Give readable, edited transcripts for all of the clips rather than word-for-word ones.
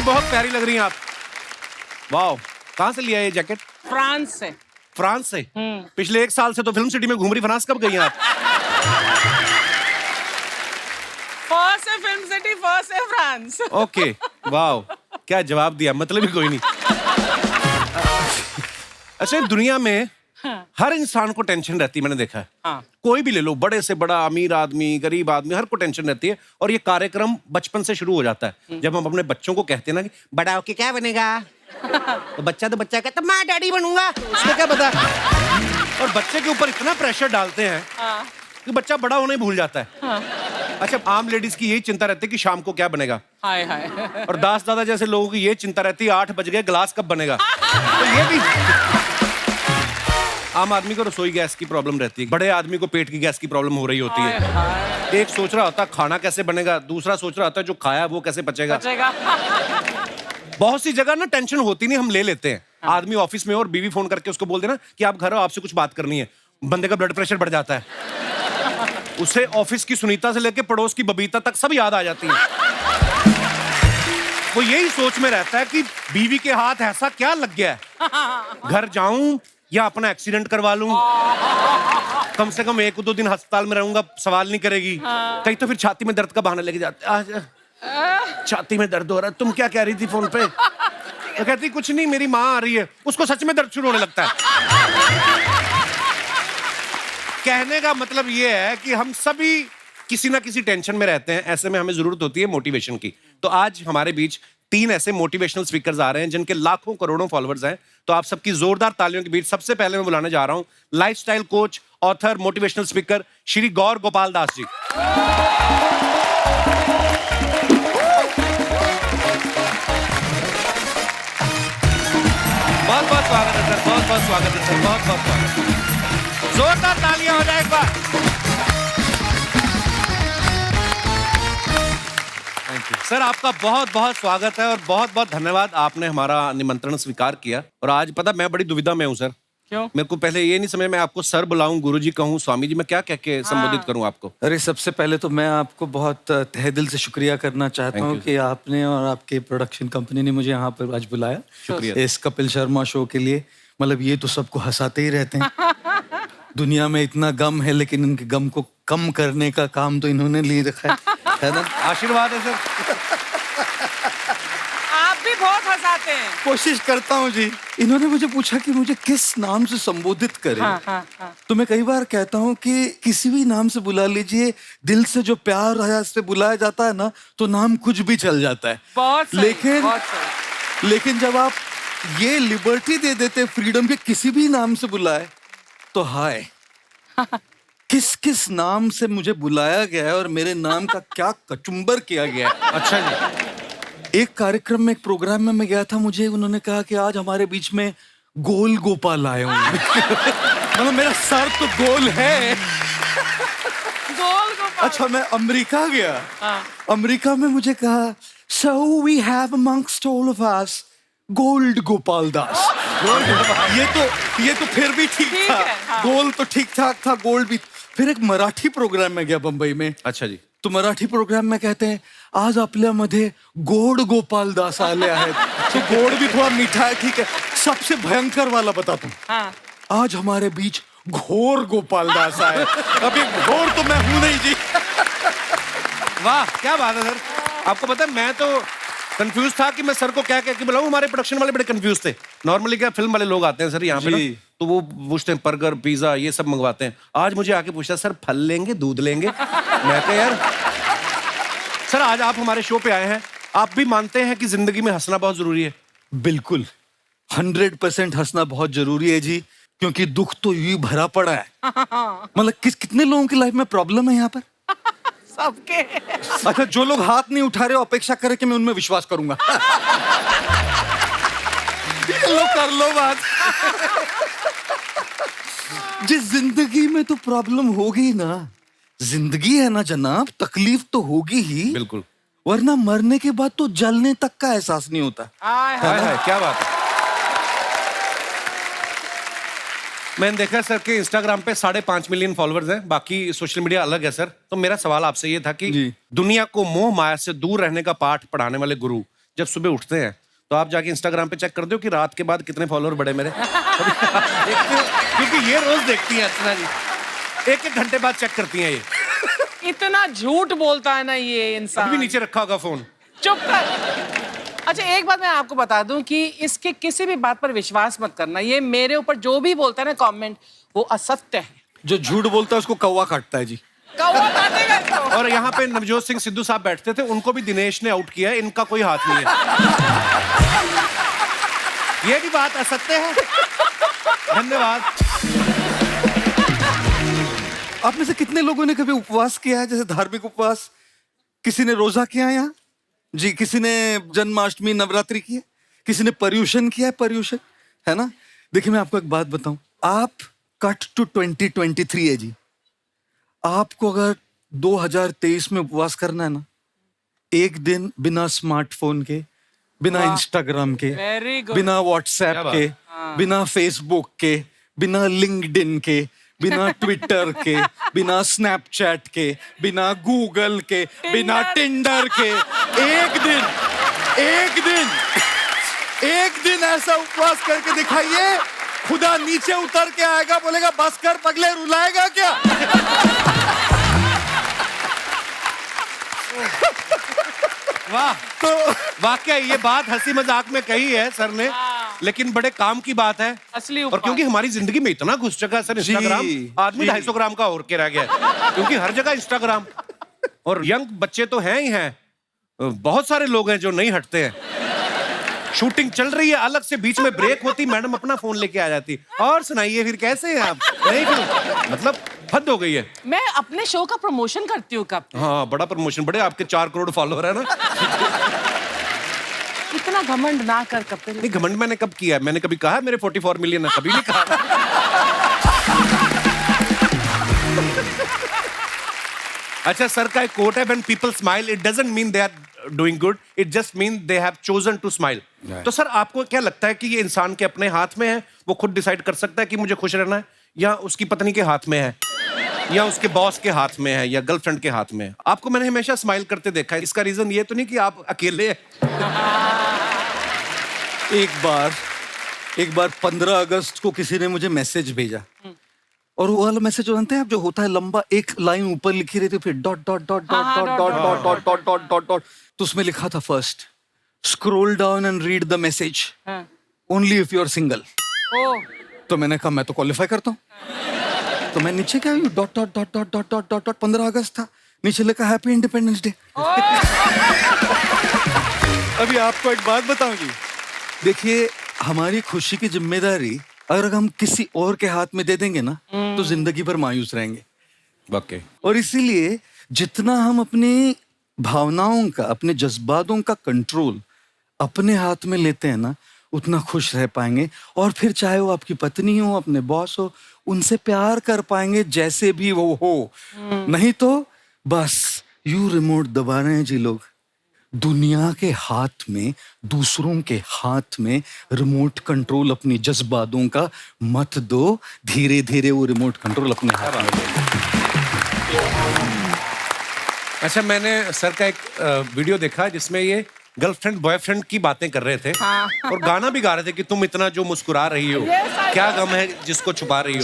नहीं, बहुत प्यारी लग रही हैं आप। वाह, कहाँ से लिया ये जैकेट? फ्रांस से। फ्रांस से? पिछले 1 साल से तो फिल्म सिटी में घूम रही, फ्रांस कब गई हैं आप? फर्स्ट है फिल्म सिटी, फर्स्ट है फ्रांस। ओके, वाह, क्या जवाब दिया, मतलब ही कोई नहीं। अच्छा, दुनिया में हर इंसान को टेंशन रहती है, मैंने देखा है। हाँ। कोई भी ले लो, बड़े से बड़ा, अमीर आदमी, गरीब आदमी, हर को टेंशन रहती है। और ये कार्यक्रम बचपन से शुरू हो जाता है। जब हम अपने बच्चों को कहते हैं ना कि बड़ा होके क्या बनेगा, तो बच्चा कहता मैं डैडी बनूंगा, उसको क्या पता। और बच्चे के ऊपर इतना प्रेशर डालते हैं कि बच्चा बड़ा होना ही भूल जाता है। अच्छा, आम लेडीज की यही चिंता रहती है कि शाम को क्या बनेगा। हाय हाय। और दास दादा जैसे लोगों की ये चिंता रहती है 8 बज गए, गिलास कब बनेगा। तो ये भी आम आदमी को रसोई गैस की प्रॉब्लम रहती है, बड़े आदमी को पेट की गैस की प्रॉब्लम हो रही होती है। एक सोच रहा होता खाना कैसे बनेगा, दूसरा सोच रहा होता जो खाया वो कैसे पचेगा। बहुत सी जगह ना टेंशन होती नहीं, हम ले लेते हैं। आदमी ऑफिस में और बीवी फोन करके उसको बोल देना कि आप घर हो, आपसे कुछ बात करनी है, बंदे का ब्लड प्रेशर बढ़ जाता है। उसे ऑफिस की सुनीता से लेके पड़ोस की बबीता तक सब याद आ जाती है। वो यही सोच में रहता है कि बीवी के हाथ ऐसा क्या लग गया है, घर जाऊं या अपना एक्सीडेंट करवा लूं, कम से कम 1-2 दिन अस्पताल में रहूंगा, सवाल नहीं करेगी। कहीं तो फिर छाती में दर्द का बहाना लेके जाते, छाती में दर्द हो रहा है, तुम क्या कह रही थी फोन पे? तो कहती कुछ नहीं, मेरी माँ आ रही है। उसको सच में दर्द शुरू होने लगता है। कहने का मतलब ये है कि हम सभी किसी ना किसी टेंशन में रहते हैं। ऐसे में हमें जरूरत होती है मोटिवेशन की। तो आज हमारे बीच 3 ऐसे मोटिवेशनल स्पीकर्स आ रहे हैं जिनके लाखों करोड़ों फॉलोअर्स हैं। तो आप सबकी जोरदार तालियों के बीच सबसे पहले मैं बुलाने जा रहा हूं lifestyle coach, author, motivational speaker Shri Gaur Gopal Das ji. बहुत बहुत स्वागत है सर, बहुत बहुत स्वागत है सर, बहुत बहुत स्वागत है। जोरदार तालियां हो जाए एक बार। सर, आपका बहुत बहुत स्वागत है और बहुत बहुत धन्यवाद, आपने हमारा निमंत्रण स्वीकार किया। और आज पता मैं बड़ी दुविधा में हूँ सर। क्यों? मेरे को पहले ये नहीं समझ में, आपको सर बुलाऊं, गुरुजी कहूं, स्वामी जी, मैं क्या कह के संबोधित करूं आपको? अरे, सबसे पहले तो मैं आपको बहुत तहे दिल से शुक्रिया करना चाहता हूं कि आपने और आपके प्रोडक्शन कंपनी ने मुझे यहाँ पर आज बुलाया। शुक्रिया। इस कपिल शर्मा शो के लिए। मतलब ये तो सबको हंसाते ही रहते हैं। दुनिया में इतना गम है, लेकिन इनके गम को कम करने का काम तो इन्होंने ले रखा है ना? आशीर्वाद है सर। आप भी बहुत हंसाते हैं। कोशिश करता हूँ जी। इन्होंने मुझे पूछा कि मुझे किस नाम से संबोधित करें। तो मैं कई बार कहता हूँ कि किसी भी नाम से बुला लीजिए, दिल से जो प्यार है से बुलाया जाता है ना, तो नाम कुछ भी चल जाता है। बहुत सही, लेकिन बहुत सही। लेकिन जब आप ये लिबर्टी दे देते फ्रीडम के किसी भी नाम से बुलाए, तो हाय किस किस नाम से मुझे बुलाया गया है और मेरे नाम का क्या कचुम्बर किया गया है। अच्छा जी। एक कार्यक्रम में, एक प्रोग्राम में मैं गया था, मुझे उन्होंने कहा कि आज हमारे बीच में गोल गोपाल आए होंगे। मतलब मेरा सर तो गोल है। गोल गोपाल। अच्छा, मैं अमेरिका गया। अमेरिका में मुझे कहा, so we have amongst all of us Gaur Gopal Das. ये तो फिर भी ठीक था। हाँ। गोल तो ठीक ठाक था, गोल्ड भी। फिर एक मराठी प्रोग्राम में गया बंबई में। अच्छा जी। तो मराठी प्रोग्राम में कहते हैं, आज आपल्यामध्ये गोड गोपाल दास आले आहेत। तो गोड भी थोड़ा मीठा है, ठीक है। सबसे भयंकर वाला बताता हूँ। आज हमारे बीच घोर गोपाल दास आए। अभी घोर तो मैं हूं नहीं जी। वाह, क्या बात है सर। आपको पता है, मैं तो कंफ्यूज था कि मैं सर को क्या कह के बुलाऊं। हमारे प्रोडक्शन वाले बड़े कंफ्यूज थे। नॉर्मली क्या फिल्म वाले लोग आते हैं सर यहाँ पे ना, तो वो पूछते हैं बर्गर, पिज्जा, ये सब मंगवाते हैं। आज मुझे आके पूछा, सर फल लेंगे, दूध लेंगे? मैं कहा यार सर, आज आप हमारे शो पे आए हैं, आप भी मानते हैं कि जिंदगी में हंसना बहुत जरूरी है? बिल्कुल 100% हंसना बहुत जरूरी है जी, क्योंकि दुख तो यूं भरा पड़ा है। मतलब कितने लोगों की लाइफ में प्रॉब्लम है यहाँ पर? सबके। अच्छा, जो लोग हाथ नहीं उठा रहे हो, अपेक्षा करें कि मैं उनमें विश्वास करूंगा। ये लो, कर लो बात। जिस जिंदगी में तो प्रॉब्लम होगी ना, जिंदगी है ना जनाब, तकलीफ तो होगी ही। बिल्कुल। वरना मरने के बाद तो जलने तक का एहसास नहीं होता। हाय, क्या बात है। मैंने देखा सर कि इंस्टाग्राम पे 5.5 मिलियन फॉलोअर्स हैं, बाकी सोशल मीडिया अलग है सर। तो मेरा सवाल आपसे ये था कि दुनिया को मोह माया से दूर रहने का पाठ पढ़ाने वाले गुरु जब सुबह उठते हैं तो आप जाके इंस्टाग्राम पे चेक कर दो कि रात के बाद कितने फॉलोअर बढ़े मेरे। कभी आप देखते हो? क्योंकि ये रोज देखती हैं अर्चना जी, एक घंटे बाद चेक करती हैं ये। इतना झूठ बोलता है ना ये अभी इंसान। भी नीचे रखा होगा फोन। चुप कर। अच्छा एक बात मैं आपको बता दूं कि इसके किसी भी बात पर विश्वास मत करना। ये मेरे ऊपर जो भी बोलता है ना कमेंट, वो असत्य है। जो झूठ बोलता है उसको कौवा काटता है जी। कौवा काटेगा इसको। और यहाँ पे नवजोत सिंह सिद्धू साहब बैठते थे, उनको भी दिनेश ने आउट किया है, इनका कोई हाथ नहीं है। ये भी बात असत्य है। धन्यवाद। आप में से कितने लोगों ने कभी उपवास किया है, जैसे धार्मिक उपवास? किसी ने रोजा किया है यहाँ जी? किसी ने जन्माष्टमी नवरात्रि की है? किसी ने पर्यूषण किया है? पर्यूषण है ना। देखिए मैं आपको एक बात बताऊं, आप कट टू 2023 है जी। आपको अगर 2023 में उपवास करना है ना, एक दिन बिना स्मार्टफोन के, बिना इंस्टाग्राम के, Very good. बिना व्हाट्सएप क्या बात? के, बिना फेसबुक के, बिना लिंक्डइन के, बिना ट्विटर के, बिना स्नैपचैट के, बिना गूगल के, बिना टिंडर के, एक दिन ऐसा उपवास करके दिखाइए, खुदा नीचे उतर के आएगा, बोलेगा बस कर पगले, रुलाएगा क्या? वाह। तो वाकई ये बात हंसी मजाक में कही है सर ने, लेकिन बड़े काम की बात है। असली और उपवास। क्योंकि हमारी जिंदगी में इतना घुस चुका है सर इंस्टाग्राम, आदमी 250 ग्राम का और के रह गया है, क्योंकि हर जगह इंस्टाग्राम। और यंग बच्चे तो हैं ही हैं, बहुत सारे लोग हैं जो नहीं हटते हैं। शूटिंग चल रही है, अलग से बीच में ब्रेक होती, मैडम अपना फोन लेके आ जाती, और सुनाइए फिर कैसे हैं आप? नहीं फिर मतलब हद हो गई है। मैं अपने शो का प्रमोशन करती हूँ कब। हाँ बड़ा प्रमोशन, बड़े आपके 4 करोड़ फॉलोअर है ना। इतना घमंड ना कर कपिल। नहीं घमंड मैंने कब किया है? मैंने कभी कहा है मेरे 44 मिलियन है? कभी नहीं कहा। अच्छा सर का एक कोट है, when people smile it doesn't mean they are doing good, it just mean they have chosen to smile. तो सर आपको क्या लगता है कि ये इंसान के अपने हाथ में है, वो खुद डिसाइड कर सकता है कि मुझे खुश रहना है, या उसकी पत्नी के हाथ में है, या उसके बॉस के हाथ में है, या गर्लफ्रेंड के हाथ में है? आपको मैंने हमेशा स्माइल करते देखा है, इसका रीजन ये तो नहीं कि आप अकेले हैं? एक बार 15 अगस्त को किसी ने मुझे मैसेज भेजा, और वो वाला मैसेज जानते हैं आप, जो होता है लंबा, एक लाइन ऊपर लिखी रहती है, फिर dot dot dot dot dot dot dot dot dot dot dot dot, तो उसमें लिखा था first scroll down and read the message only if you are single. तो मैंने कहा मैं तो क्वालिफाई करता हूँ, तो मैं नीचे क्या, dot dot dot dot dot dot dot dot, 15 अगस्त था, नीचे लिखा हैप्पी इंडिपेंडेंस डे। अभी आपको एक बात बताऊं जी, देखिए हमारी खुशी की जिम्मेदारी अगर हम किसी और के हाथ में दे देंगे ना, तो जिंदगी भर मायूस रहेंगे। वाकई। और इसीलिए जितना हम अपनी भावनाओं का, अपने जज्बातों का कंट्रोल अपने हाथ में लेते हैं ना, उतना खुश रह पाएंगे। और फिर चाहे वो आपकी पत्नी हो, अपने बॉस हो, उनसे प्यार कर पाएंगे जैसे भी वो हो। नहीं तो बस यू रिमोट दबा रहे हैं जी लोग, दुनिया के हाथ में, दूसरों के हाथ में रिमोट कंट्रोल अपनी जज्बातों का मत दो, धीरे धीरे वो रिमोट कंट्रोल अपने हाथ में ले। अच्छा मैंने सर का एक वीडियो देखा जिसमें ये गर्लफ्रेंड बॉयफ्रेंड की बातें कर रहे थे। और गाना भी गा रहे थे कि तुम इतना जो मुस्कुरा रही हो, क्या गम है जिसको छुपा रही हो।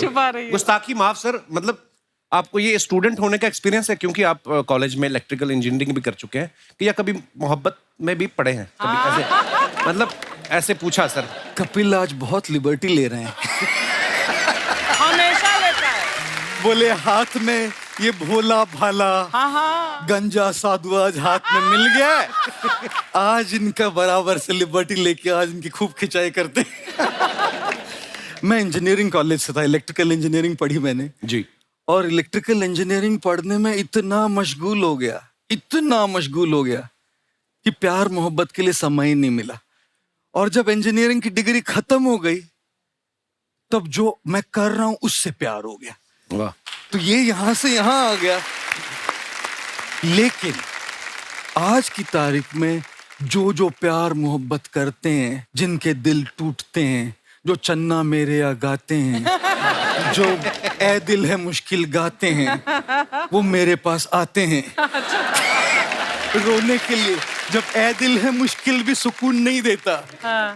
गुस्ताखी माफ सर, मतलब आपको ये स्टूडेंट होने का एक्सपीरियंस है, क्योंकि आप कॉलेज में इलेक्ट्रिकल इंजीनियरिंग भी कर चुके हैं, कि या कभी मोहब्बत में भी पड़े हैं कभी? ऐसे मतलब ऐसे पूछा सर। कपिल आज बहुत लिबर्टी ले रहे हैं। हमेशा लेता है। बोले हाथ में ये भोला भाला गंजा साधु आज हाथ में मिल गया है, आज इनका बराबर से लिबर्टी लेके आज इनकी खूब खिंचाई करते हैं। मैं इंजीनियरिंग कॉलेज से था, इलेक्ट्रिकल इंजीनियरिंग पढ़ी मैंने जी। और इलेक्ट्रिकल इंजीनियरिंग पढ़ने में इतना मशगूल हो गया कि प्यार मोहब्बत के लिए समय ही नहीं मिला। और जब इंजीनियरिंग की डिग्री खत्म हो गई, तब जो मैं कर रहा हूं उससे प्यार हो गया। वाह। तो ये यहां से यहां आ गया। लेकिन आज की तारीख में जो प्यार मोहब्बत करते हैं, जिनके दिल टूटते हैं, जो चन्ना मेरे या गाते हैं, जो ए दिल है मुश्किल गाते हैं, वो मेरे पास आते हैं रोने के लिए। जब ए दिल है मुश्किल भी सुकून नहीं देता,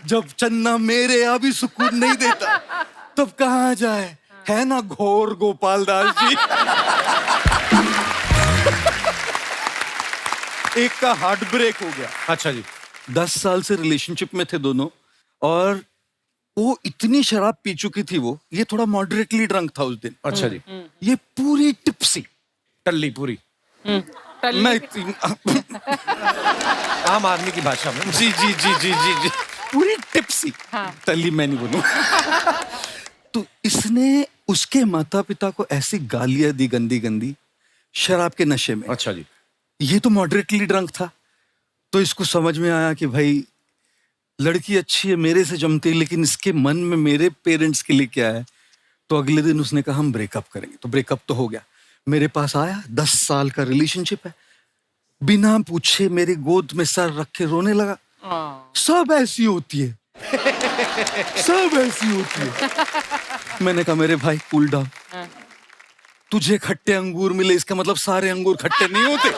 जब चन्ना मेरे यहाँ भी सुकून नहीं देता, तब कहाँ जाए, है ना घोर गोपाल दास जी। एक का हार्ट ब्रेक हो गया। अच्छा जी। 10 साल से रिलेशनशिप में थे दोनों, और वो इतनी शराब पी चुकी थी, वो ये थोड़ा मॉडरेटली ड्रंक था उस दिन। अच्छा जी। ये पूरी टिप्सी, टल्ली पूरी, मैं आम आदमी की भाषा में। जी जी जी जी जी जी पूरी टिप्सी। तली मैं नहीं बोलूं। तो इसने उसके माता पिता को ऐसी गालियां दी, गंदी गंदी, शराब के नशे में। अच्छा जी। ये तो मॉडरेटली ड्रंक था, तो इसको समझ में आया कि भाई लड़की अच्छी है, मेरे से जमती है, लेकिन इसके मन में मेरे पेरेंट्स के लिए क्या है। तो अगले दिन उसने कहा हम ब्रेकअप करेंगे। तो ब्रेकअप तो हो गया, मेरे पास आया, 10 साल का रिलेशनशिप है, बिना पूछे मेरी गोद में सर रख के रोने लगा। सब ऐसी होती है, सब ऐसी होती है। मैंने कहा मेरे भाई कूल डाउन, तुझे खट्टे अंगूर मिले इसका मतलब सारे अंगूर खट्टे नहीं होते।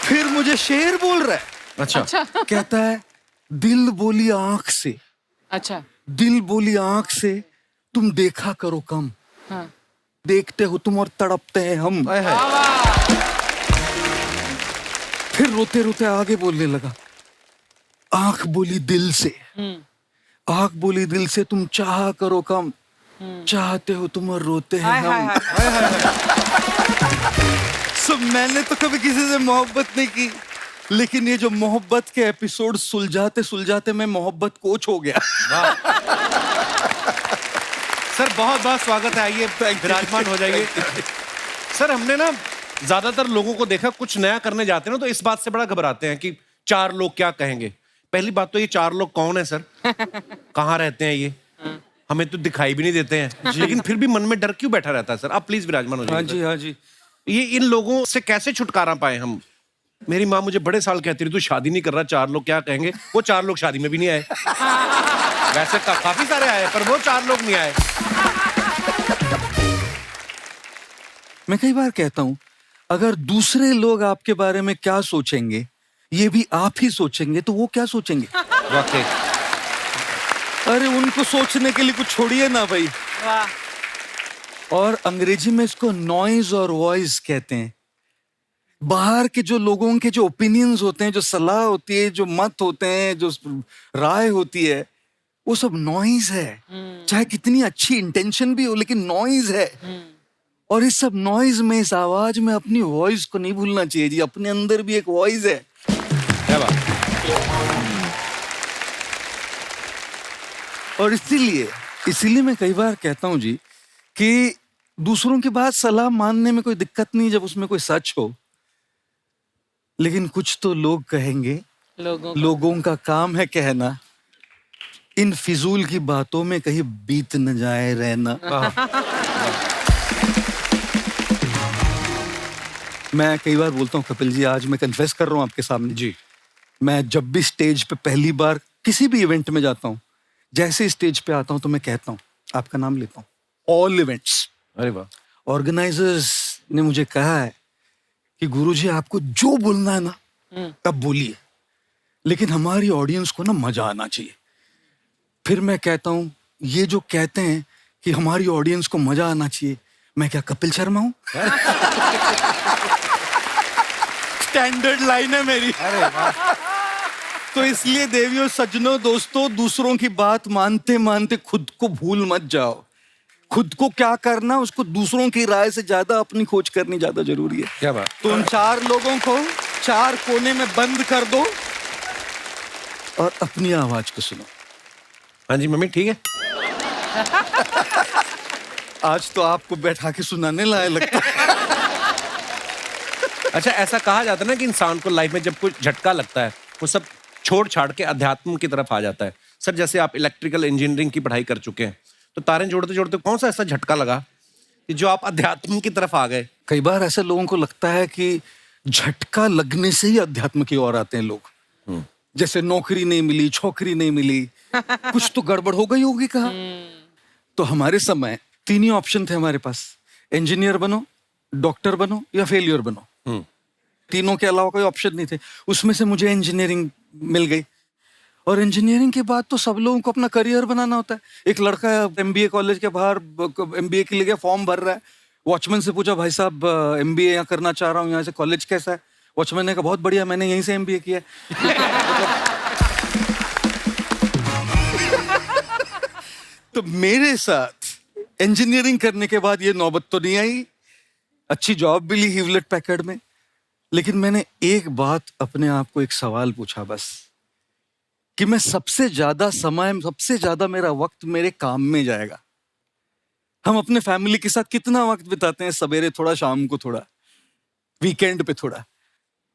फिर मुझे शेर बोल रहा है। अच्छा। कहता है दिल बोली आंख से, अच्छा। दिल बोली आंख से तुम देखा करो कम, देखते हो तुम और तड़पते हैं हम। फिर रोते रोते आगे बोलने लगा, आंख बोली दिल से, आंख बोली दिल से तुम चाहा करो कम, चाहते हो तुम और रोते हैं हम। सो मैंने तो कभी किसी से मोहब्बत नहीं की, लेकिन ये जो मोहब्बत के एपिसोड सुलझाते सुलझाते मैं मोहब्बत कोच हो गया। सर बहुत बहुत स्वागत है, आइए विराजमान हो जाइए। सर हमने ना ज्यादातर लोगों को देखा, कुछ नया करने जाते हैं ना तो इस बात से बड़ा घबराते हैं कि 4 लोग क्या कहेंगे। पहली बात तो ये 4 लोग कौन है सर, कहाँ रहते हैं ये, हमें तो दिखाई भी नहीं देते हैं, लेकिन फिर भी मन में डर क्यों बैठा रहता है सर। आप प्लीज विराजमान हो जाइए। हाँ जी, हाँ जी। ये इन लोगों से कैसे छुटकारा पाए हम। मेरी माँ मुझे बड़े साल कहती रही तू शादी नहीं कर रहा, 4 लोग क्या कहेंगे। वो 4 लोग शादी में भी नहीं आए। वैसे काफी सारे आए पर वो 4 लोग नहीं आए। मैं कई बार कहता हूं, अगर दूसरे लोग आपके बारे में क्या सोचेंगे ये भी आप ही सोचेंगे तो वो क्या सोचेंगे। वाकई। अरे उनको सोचने के लिए कुछ छोड़िए ना भाई। और अंग्रेजी में इसको नॉइज और वॉइस कहते हैं। बाहर के जो लोगों के जो ओपिनियंस होते हैं, जो सलाह होती है, जो मत होते हैं, जो राय होती है, वो सब नॉइज है। चाहे कितनी अच्छी इंटेंशन भी हो, लेकिन नॉइज है। और इस सब नॉइज में, इस आवाज में अपनी वॉइस को नहीं भूलना चाहिए जी। अपने अंदर भी एक वॉइस है। क्या बात। और इसीलिए मैं कई बार कहता हूं जी कि दूसरों की बात सलाह मानने में कोई दिक्कत नहीं जब उसमें कोई सच हो, लेकिन कुछ तो लोग कहेंगे। लोगों का काम है कहना, इन फिजूल की बातों में कहीं बीत न जाए रहना। मैं कई बार बोलता हूँ कपिल जी, आज मैं कन्फेस कर रहा हूँ आपके सामने जी, मैं जब भी स्टेज पे पहली बार किसी भी इवेंट में जाता हूँ, जैसे स्टेज पे आता हूँ तो मैं कहता हूँ, आपका नाम लेता हूँ, ऑल इवेंट्स। अरे वाह। ऑर्गेनाइजर्स ने मुझे कहा है कि गुरुजी आपको जो बोलना है ना तब बोलिए, लेकिन हमारी ऑडियंस को ना मजा आना चाहिए। फिर मैं कहता हूँ, ये जो कहते हैं कि हमारी ऑडियंस को मजा आना चाहिए, मैं क्या कपिल शर्मा हूँ? स्टैंडर्ड लाइन है मेरी। तो इसलिए देवियों, सज्जनों, दोस्तों, दूसरों की बात मानते मानते खुद को भूल मत जाओ। खुद को क्या करना, उसको दूसरों की राय से ज्यादा अपनी खोज करनी ज्यादा जरूरी है। क्या बात। तो उन 4 लोगों को 4 कोने में बंद कर दो और अपनी आवाज को सुनो। हाँ जी मम्मी ठीक है। आज तो आपको बैठा के सुनाने लायक लगता है। अच्छा, ऐसा कहा जाता है ना कि इंसान को लाइफ में जब कोई झटका लगता है वो सब छोड़ छाड़ के अध्यात्म की तरफ आ जाता है। सर जैसे आप इलेक्ट्रिकल इंजीनियरिंग की पढ़ाई कर चुके हैं, तो तारे जोड़ते जोड़ते कौन सा ऐसा झटका लगा कि जो आप अध्यात्म की तरफ आ गए? कई बार ऐसे लोगों को लगता है कि झटका लगने से ही अध्यात्म की ओर आते हैं लोग। जैसे नौकरी नहीं मिली, छोकरी नहीं मिली, कुछ तो गड़बड़ हो गई होगी कहा। तो हमारे समय 3 ही ऑप्शन थे हमारे पास, इंजीनियर बनो, डॉक्टर बनो या फेलियर बनो, तीनों के अलावा कोई ऑप्शन नहीं थे। उसमें से मुझे इंजीनियरिंग मिल गई, और इंजीनियरिंग के बाद तो सब लोगों को अपना करियर बनाना होता है। एक लड़का एमबीए कॉलेज के बाहर एमबीए के लिए फॉर्म भर रहा है, वॉचमैन से पूछा, भाई साहब एमबीए यहाँ करना चाह रहा हूँ, यहाँ से कॉलेज कैसा है? वॉचमैन ने कहा, बहुत बढ़िया, मैंने यहीं से एमबीए किया है। तो मेरे साथ इंजीनियरिंग करने के बाद ये नौबत तो नहीं आई, अच्छी जॉब भी ली ह्यूलेट पैकर्ड में, लेकिन मैंने एक बात अपने आप को, एक सवाल पूछा बस, कि मैं सबसे ज्यादा मेरा वक्त मेरे काम में जाएगा। हम अपने फैमिली के साथ कितना वक्त बिताते हैं, सवेरे थोड़ा, शाम को थोड़ा, वीकेंड पे थोड़ा,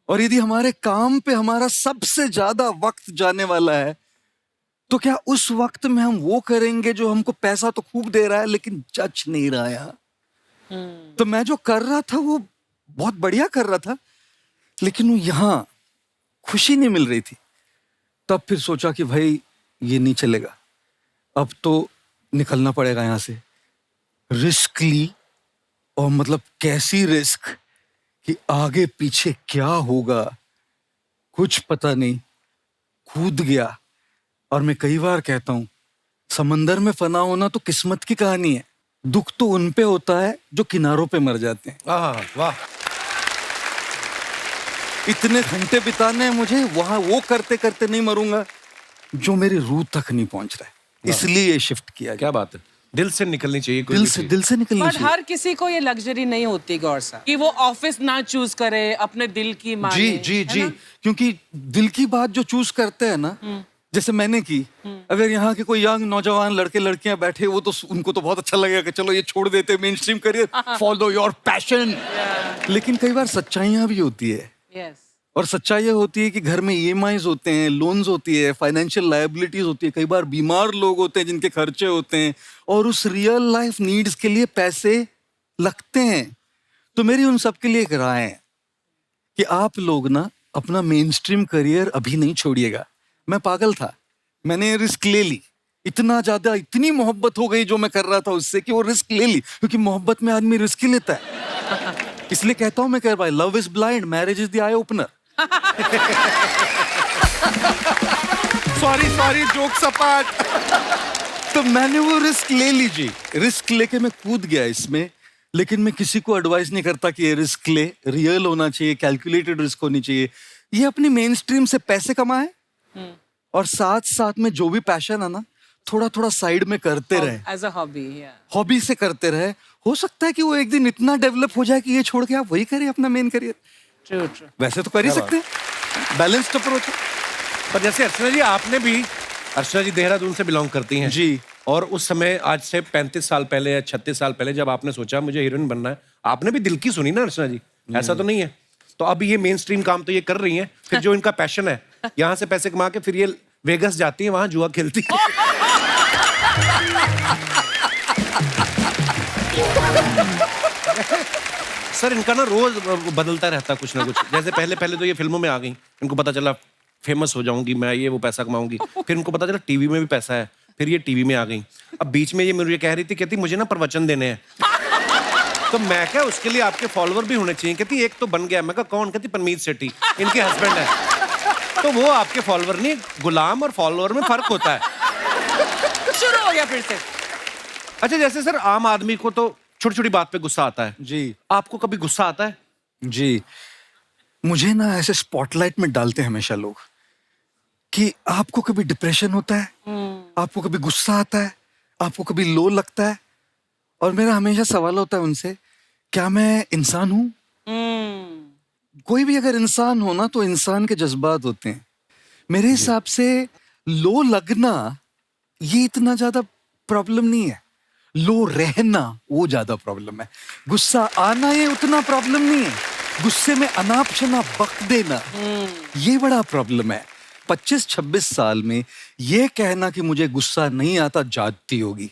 और यदि हमारे काम पे हमारा सबसे ज्यादा वक्त जाने वाला है, तो क्या उस वक्त में हम वो करेंगे जो हमको पैसा तो खूब दे रहा है लेकिन जच नहीं रहा यहाँ? तो मैं जो कर रहा था वो बहुत बढ़िया कर रहा था, लेकिन वो यहाँ खुशी नहीं मिल रही थी। तब फिर सोचा कि भाई ये नहीं चलेगा, अब तो निकलना पड़ेगा यहाँ से। रिस्क ली, और मतलब कैसी रिस्क कि आगे पीछे क्या होगा कुछ पता नहीं, कूद गया। और मैं कई बार कहता हूं, समंदर में फना होना तो किस्मत की कहानी है, दुख तो उन पे होता है जो किनारों पे मर जाते हैं। वाह, इतने घंटे बिताने हैं मुझे वहां, वो करते करते नहीं मरूंगा जो मेरी रूह तक नहीं पहुंच रहा है, इसलिए ये शिफ्ट किया। क्या बात है, दिल से निकलनी चाहिए, कोई दिल से निकलनी पर चाहिए। हर किसी को ये लग्जरी नहीं होती गौर साहब, कि वो ऑफिस ना चूज करे, अपने दिल की माने। जी, क्योंकि दिल की बात जो चूज करते हैं ना, जैसे मैंने की, अगर यहाँ के कोई यंग नौजवान लड़के लड़कियां बैठे, वो तो उनको तो बहुत अच्छा लगेगा कि चलो ये छोड़ देते main stream career, follow your passion. लेकिन कई बार सच्चाइयां भी होती है, और सच्चाई ये होती है कि घर में ईएमआईज होते हैं, लोन्स होती है, फाइनेंशियल लायबिलिटीज होती है, कई बार बीमार लोग होते हैं जिनके खर्चे होते हैं, और उस रियल लाइफ नीड्स के लिए पैसे लगते हैं। तो मेरी उन सब के लिए एक राय है कि आप लोग ना अपना मेन स्ट्रीम करियर अभी नहीं छोड़िएगा। मैं पागल था, मैंने रिस्क ले ली, इतना ज्यादा, इतनी मोहब्बत हो गई जो मैं कर रहा था उससे कि वो रिस्क ले ली, क्योंकि मोहब्बत में आदमी रिस्क ही लेता है। इसलिए कहता हूं मैं, कह भाई, love is blind, marriage is the eye opener. Sorry joke सपाट। तो मैंने वो रिस्क ले लीजिए, रिस्क लेके मैं कूद गया इसमें। लेकिन मैं किसी को एडवाइस नहीं करता कि ये रिस्क ले, रियल होना चाहिए, कैलकुलेटेड रिस्क होनी चाहिए। ये अपनी मेन स्ट्रीम से पैसे कमाए, और साथ साथ में जो भी पैशन है ना, थोड़ा थोड़ा साइड में करते रहे, एज अ हॉबी, हॉबी से करते रहे। हो सकता है कि वो एक दिन इतना डेवलप हो जाए कि ये छोड़ के आप वही करें अपना मेन करियर। ट्रू। वैसे तो कर ही सकते हैं, बैलेंस्ड अप्रोच है। पर जैसे अर्चना जी, आपने भी, अर्चना जी देहरादून से बिलोंग करती हैं जी, और उस समय आज से 35 साल पहले या 36 साल पहले जब आपने सोचा मुझे हीरोइन बनना है, आपने भी दिल की सुनी ना अर्चना जी, ऐसा तो नहीं है? तो अब ये मेन स्ट्रीम काम तो ये कर रही हैं, फिर जो इनका पैशन है, यहाँ से पैसे कमा के फिर ये वेगस जाती है, वहां जुआ खेलती है। सर इनका ना रोज बदलता रहता कुछ ना कुछ। जैसे पहले तो ये फिल्मों में आ गई, इनको पता चला फेमस हो जाऊंगी मैं, ये वो पैसा कमाऊंगी, फिर इनको पता चला टीवी में भी पैसा है, फिर ये टीवी में आ गई। अब बीच में ये मुझे कह रही थी, कहती मुझे ना प्रवचन देने हैं। तो मैं क्या, उसके लिए आपके फॉलोअर भी होने चाहिए। कहती एक तो बन गया। मैं कहा कौन? कहती परमीत सेठी, इनके हस्बैंड है। तो वो आपके फॉलोअर नहीं, गुलाम और फॉलोअर में फर्क होता है। शुरू हो गया फिर से। अच्छा, जैसे सर आम आदमी को तो छोटी छोटी बात पे गुस्सा आता है जी, आपको कभी गुस्सा आता है? जी, मुझे ना ऐसे स्पॉटलाइट में डालते हैं हमेशा लोग कि आपको कभी डिप्रेशन होता है, आपको कभी गुस्सा आता है, आपको कभी लो लगता है, और मेरा हमेशा सवाल होता है उनसे, क्या मैं इंसान हूं? कोई भी अगर इंसान हो ना, तो इंसान के जज्बात होते हैं। मेरे हिसाब से लो लगना ये इतना ज्यादा प्रॉब्लम नहीं है, लो रहना वो ज्यादा प्रॉब्लम है। गुस्सा आना ये उतना प्रॉब्लम नहीं है, गुस्से में अनाप शनाप बक देना ये बड़ा प्रॉब्लम है। 25-26 साल में ये कहना कि मुझे गुस्सा नहीं आता जाती होगी,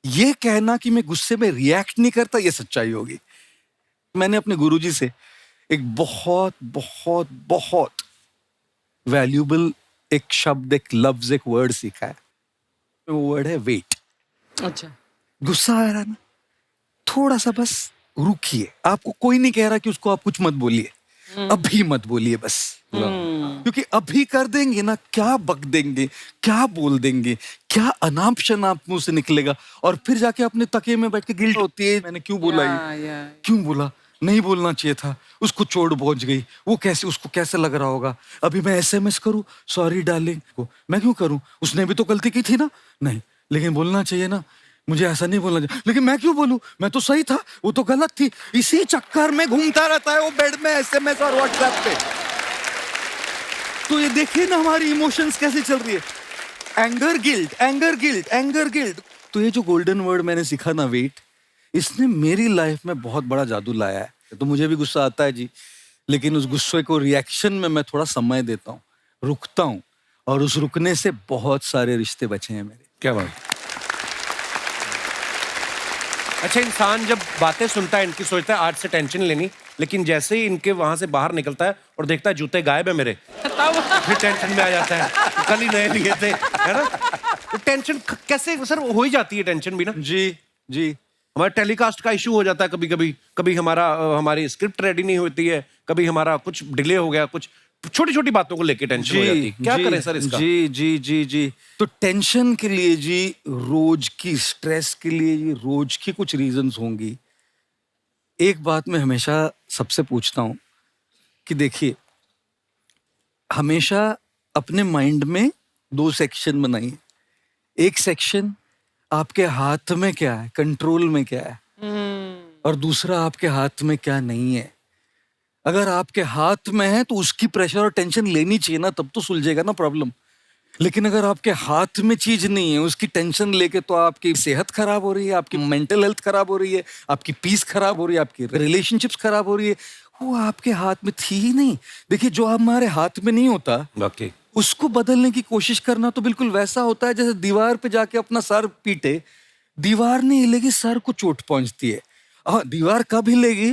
ये कहना कि मैं गुस्से में रिएक्ट नहीं करता ये सच्चाई होगी। मैंने अपने गुरुजी से एक बहुत बहुत बहुत वैल्यूबल एक शब्द, एक लफ्ज, एक वर्ड सीखा है। वो वर्ड है वेट। अच्छा, गुस्सा आ रहा है ना, थोड़ा सा बस रुकिए, आपको कोई नहीं कह रहा कि उसको आप कुछ मत बोलिए, अभी मत बोलिए बस। क्योंकि अभी कर देंगे ना, क्या बक देंगे, क्या बोल देंगे, क्या अनाप शनाप मुंह से निकलेगा, और फिर जाके अपने तकिए में बैठ के गिल्ट होती है, मैंने क्यों बोला ये, क्यों बोला, नहीं बोलना चाहिए था, उसको चोट पहुंच गई, वो कैसे, उसको कैसे लग रहा होगा, अभी मैं SMS करूं सॉरी डार्लिंग को, मैं क्यों करूं, उसने भी तो गलती की थी ना, नहीं लेकिन बोलना चाहिए ना, मुझे ऐसा नहीं बोलना चाहिए, लेकिन मैं क्यों बोलूं, मैं तो सही था, वो तो गलत थी, इसी चक्कर में घूमता रहता है वो बेड में SMS और WhatsApp पे। तो ये देखिए ना हमारी इमोशंस कैसे चल रही है, anger guilt, anger guilt, anger guilt. तो ये जो गोल्डन वर्ड मैंने सीखा ना, वेट, इसने मेरी लाइफ में बहुत बड़ा जादू लाया है। तो मुझे भी गुस्सा आता है जी, लेकिन उस गुस्से को रिएक्शन में मैं थोड़ा समय देता हूँ, रुकता हूँ, और उस रुकने से बहुत सारे रिश्ते बचे हैं मेरे। क्या बात। अच्छा, इंसान जब बातें सुनता है इनकी सोचता है आज से टेंशन लेनी, लेकिन जैसे ही इनके वहां से बाहर निकलता है और देखता है जूते गायब है मेरे, फिर टेंशन में आ जाता है, कल ही नए लिए थे, है ना। तो टेंशन कैसे सर हो ही जाती है, टेंशन भी ना। जी जी, हमारा टेलीकास्ट का इशू हो जाता है कभी कभी, कभी हमारी स्क्रिप्ट रेडी नहीं होती है, कभी हमारा कुछ डिले हो गया, कुछ छोटी छोटी बातों को लेके टेंशन हो जाती है। क्या करें सर इसका? जी जी जी जी, तो टेंशन के लिए जी, रोज की स्ट्रेस के लिए जी, रोज की कुछ रीजंस होंगी। एक बात मैं हमेशा सबसे पूछता हूं कि देखिए, हमेशा अपने माइंड में 2 सेक्शन बनाइए। एक सेक्शन आपके हाथ में क्या है, कंट्रोल में क्या है, और दूसरा आपके हाथ में क्या नहीं है। अगर आपके हाथ में है तो उसकी प्रेशर और टेंशन लेनी चाहिए ना, तब तो सुलझेगा ना प्रॉब्लम। लेकिन अगर आपके हाथ में चीज नहीं है, उसकी टेंशन लेके तो आपकी सेहत खराब हो रही है, आपकी मेंटल हेल्थ खराब हो रही है, आपकी पीस खराब हो रही है, आपकी रिलेशनशिप्स खराब हो रही है। वो आपके हाथ में थी ही नहीं। देखिए, जो हमारे हाथ में नहीं होता, वाकई उसको बदलने की कोशिश करना तो बिल्कुल वैसा होता है जैसे दीवार पे जाके अपना सर पीटे, दीवार नहीं हिलेगी, सर को चोट पहुंचती है। हाँ, दीवार कब हिलेगी,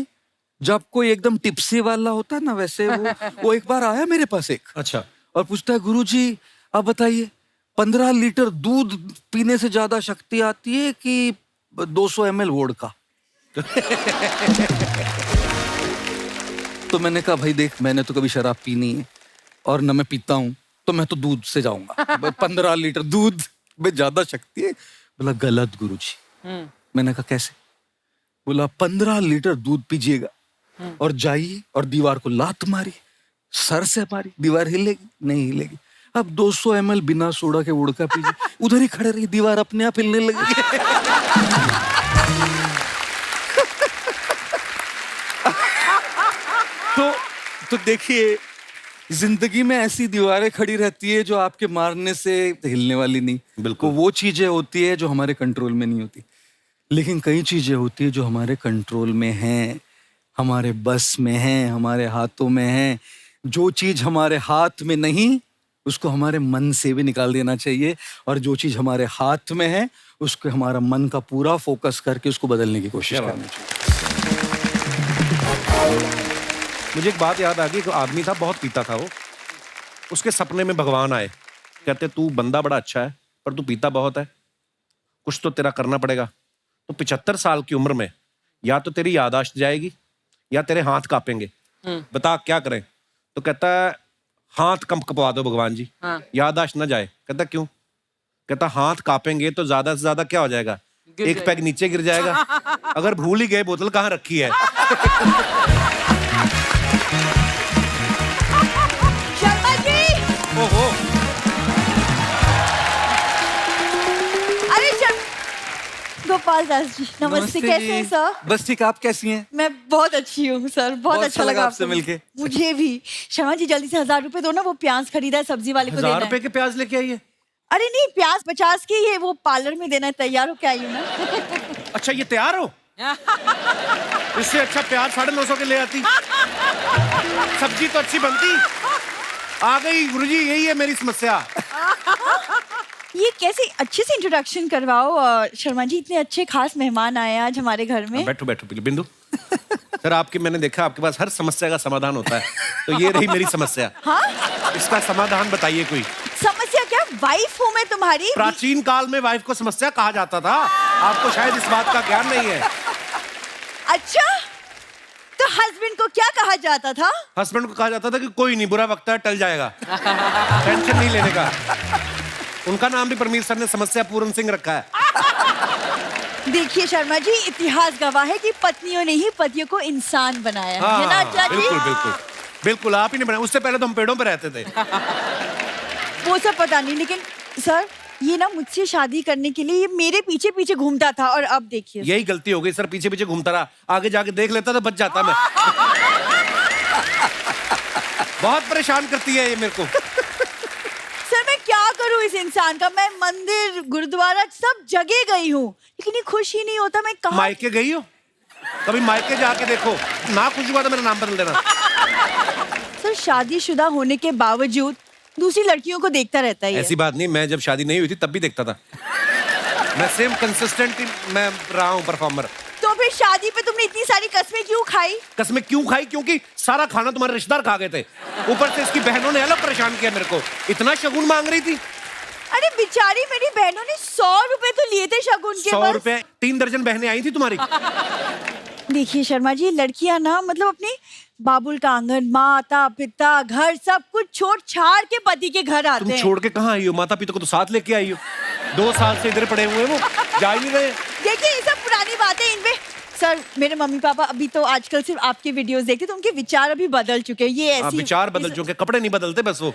जब कोई एकदम टिप्सी वाला होता है ना, वैसे वो एक बार आया मेरे पास एक, अच्छा, और पूछता है, गुरुजी आप बताइए 15 लीटर दूध पीने से ज्यादा शक्ति आती है कि 200 ml वोडका? तो मैंने कहा, भाई देख, मैंने तो कभी शराब पी नहीं है और न मैं पीता हूं, तो मैं तो दूध से जाऊंगा। 15 लीटर दूध में ज्यादा शक्ति है। बोला गलत गुरुजी। मैंने कहा कैसे? बोला 15 लीटर दूध पीजिएगा और जाइए और दीवार को लात मारी, सर से मारी, दीवार हिलेगी नहीं हिलेगी। अब 200 ml बिना सोडा के वोडका पीजिए, उधर ही खड़े रहिए, दीवार अपने आप हिलने लगेगी। तो देखिए, जिंदगी में ऐसी दीवारें खड़ी रहती है जो आपके मारने से हिलने वाली नहीं। बिल्कुल। वो चीजें होती है जो हमारे कंट्रोल में नहीं होती, लेकिन कई चीजें होती है जो हमारे कंट्रोल में हैं, हमारे बस में हैं, हमारे हाथों में हैं। जो चीज हमारे हाथ में नहीं, उसको हमारे मन से भी निकाल देना चाहिए, और जो चीज हमारे हाथ में है, उसको हमारा मन का पूरा फोकस करके उसको बदलने की कोशिश करनी चाहिए। मुझे एक बात याद आ गई, एक आदमी था, बहुत पीता था वो। उसके सपने में भगवान आए, कहते तू बंदा बड़ा अच्छा है पर तू पीता बहुत है, कुछ तो तेरा करना पड़ेगा। तो 75 साल की उम्र में या तो तेरी याददाश्त जाएगी या तेरे हाथ कांपेंगे, बता क्या करें? तो कहता है हाथ कपवा दो भगवान जी, याददाश्त ना जाए। कहता क्यों? कहता हाथ कांपेंगे तो ज्यादा से ज्यादा क्या हो जाएगा, एक पैग नीचे गिर जाएगा। अगर भूल ही गए बोतल कहाँ रखी है। शर्मा जी, ओहो, अरे गोपाल दास जी, नमस्ते। कैसे हैं सर? बस ठीक, आप कैसी हैं? मैं बहुत अच्छी हूँ सर, बहुत अच्छा लगा आपसे मिलके। मुझे भी। शर्मा जी, जल्दी से 1000 रुपए दो ना, वो प्याज खरीदा है, सब्जी वाले को देना 1000 है। रुपए के प्याज लेके आइए। अरे नहीं, प्याज 50 के ही है, वो पार्लर में देना है, तैयार हो के आई हूँ ना। अच्छा, ये तैयार हो? इससे अच्छा प्याज 950 के ले आती, सब्जी तो अच्छी बनती। आ गई गुरुजी, यही है मेरी समस्या। ये कैसे अच्छे से इंट्रोडक्शन करवाओ। और शर्मा जी, इतने अच्छे खास मेहमान आए आज हमारे घर में। बैठो बैठो बिंदु। सर, आपकी मैंने देखा आपके पास हर समस्या का समाधान होता है, तो ये रही मेरी समस्या। हाँ? इसका समाधान बताइए कोई। समस्या क्या? वाइफ हूँ मैं तुम्हारी। प्राचीन काल में वाइफ को समस्या कहा जाता था, आपको शायद इस बात का ज्ञान नहीं है। अच्छा, हस्बैंड को क्या कहा जाता था? हस्बैंड को कहा जाता था कि कोई नहीं, बुरा वक्त है, टल जाएगा, टेंशन नहीं लेने का। उनका नाम भी परमीर सर ने समस्या पूर्ण सिंह रखा है। देखिए शर्मा जी, इतिहास गवाह है कि पत्नियों ने ही पतियों को इंसान बनाया है ना आचार्य जी? बिल्कुल बिल्कुल बिल्कुल, आप ही ने बनाया। उससे पहले तो हम पेड़ों पे रहते थे। वो सब पता नहीं, लेकिन सर ये ना मुझसे शादी करने के लिए ये मेरे पीछे पीछे घूमता था, और अब देखिए यही गलती हो गई सर, पीछे पीछे घूमता रहा, आगे जाके देख लेता तो बच जाता मैं। बहुत परेशान करती है ये मेरे को। सर मैं क्या करूं इस इंसान का? मैं मंदिर गुरुद्वारा सब जगह गई हूँ, लेकिन ये खुश ही नहीं होता। मैं कहाँ? मायके गई हो? कभी मायके जाके देखो, ना खुश हुआ तो मेरा नाम बदल देना। सर शादीशुदा होने के बावजूद दूसरी लड़कियों को देखता रहता है ये। ऐसी बात नहीं, मैं जब शादी नहीं हुई थी तब भी देखता था। मैं सेम कंसिस्टेंट मैं रहा हूँ परफॉर्मर। तो फिर शादी पे तुमने इतनी सारी कस्में क्यों खाई? कसमें क्यों खाई? क्योंकि सारा खाना तुम्हारे रिश्तेदार खा गए थे, ऊपर से इसकी बहनों ने अलग परेशान किया मेरे को। इतना शगुन मांग रही थी। अरे बेचारी मेरी बहनों ने 100 रुपए तो लिए थे शगुन के। 100 रुपए? 3 दर्जन बहनें आई थी तुम्हारी। देखिए शर्मा जी, लड़कियां ना मतलब अपने बाबुल का आंगन, माता पिता, घर सब कुछ छोड़ छाड़ के पति के घर आते तुम हैं। छोड़ के कहाँ आई हो? माता पिता को तो साथ लेके आई हो। 2 साल से इधर पड़े हुए हैं, वो जा ही नहीं रहे। देखिए ये सब पुरानी बातें, इनमें सर मेरे मम्मी पापा अभी तो आजकल सिर्फ आपके वीडियोस देखते, तो उनके विचार अभी बदल चुके हैं। ये ऐसी विचार बदल चुके, कपड़े नहीं बदलते बस वो।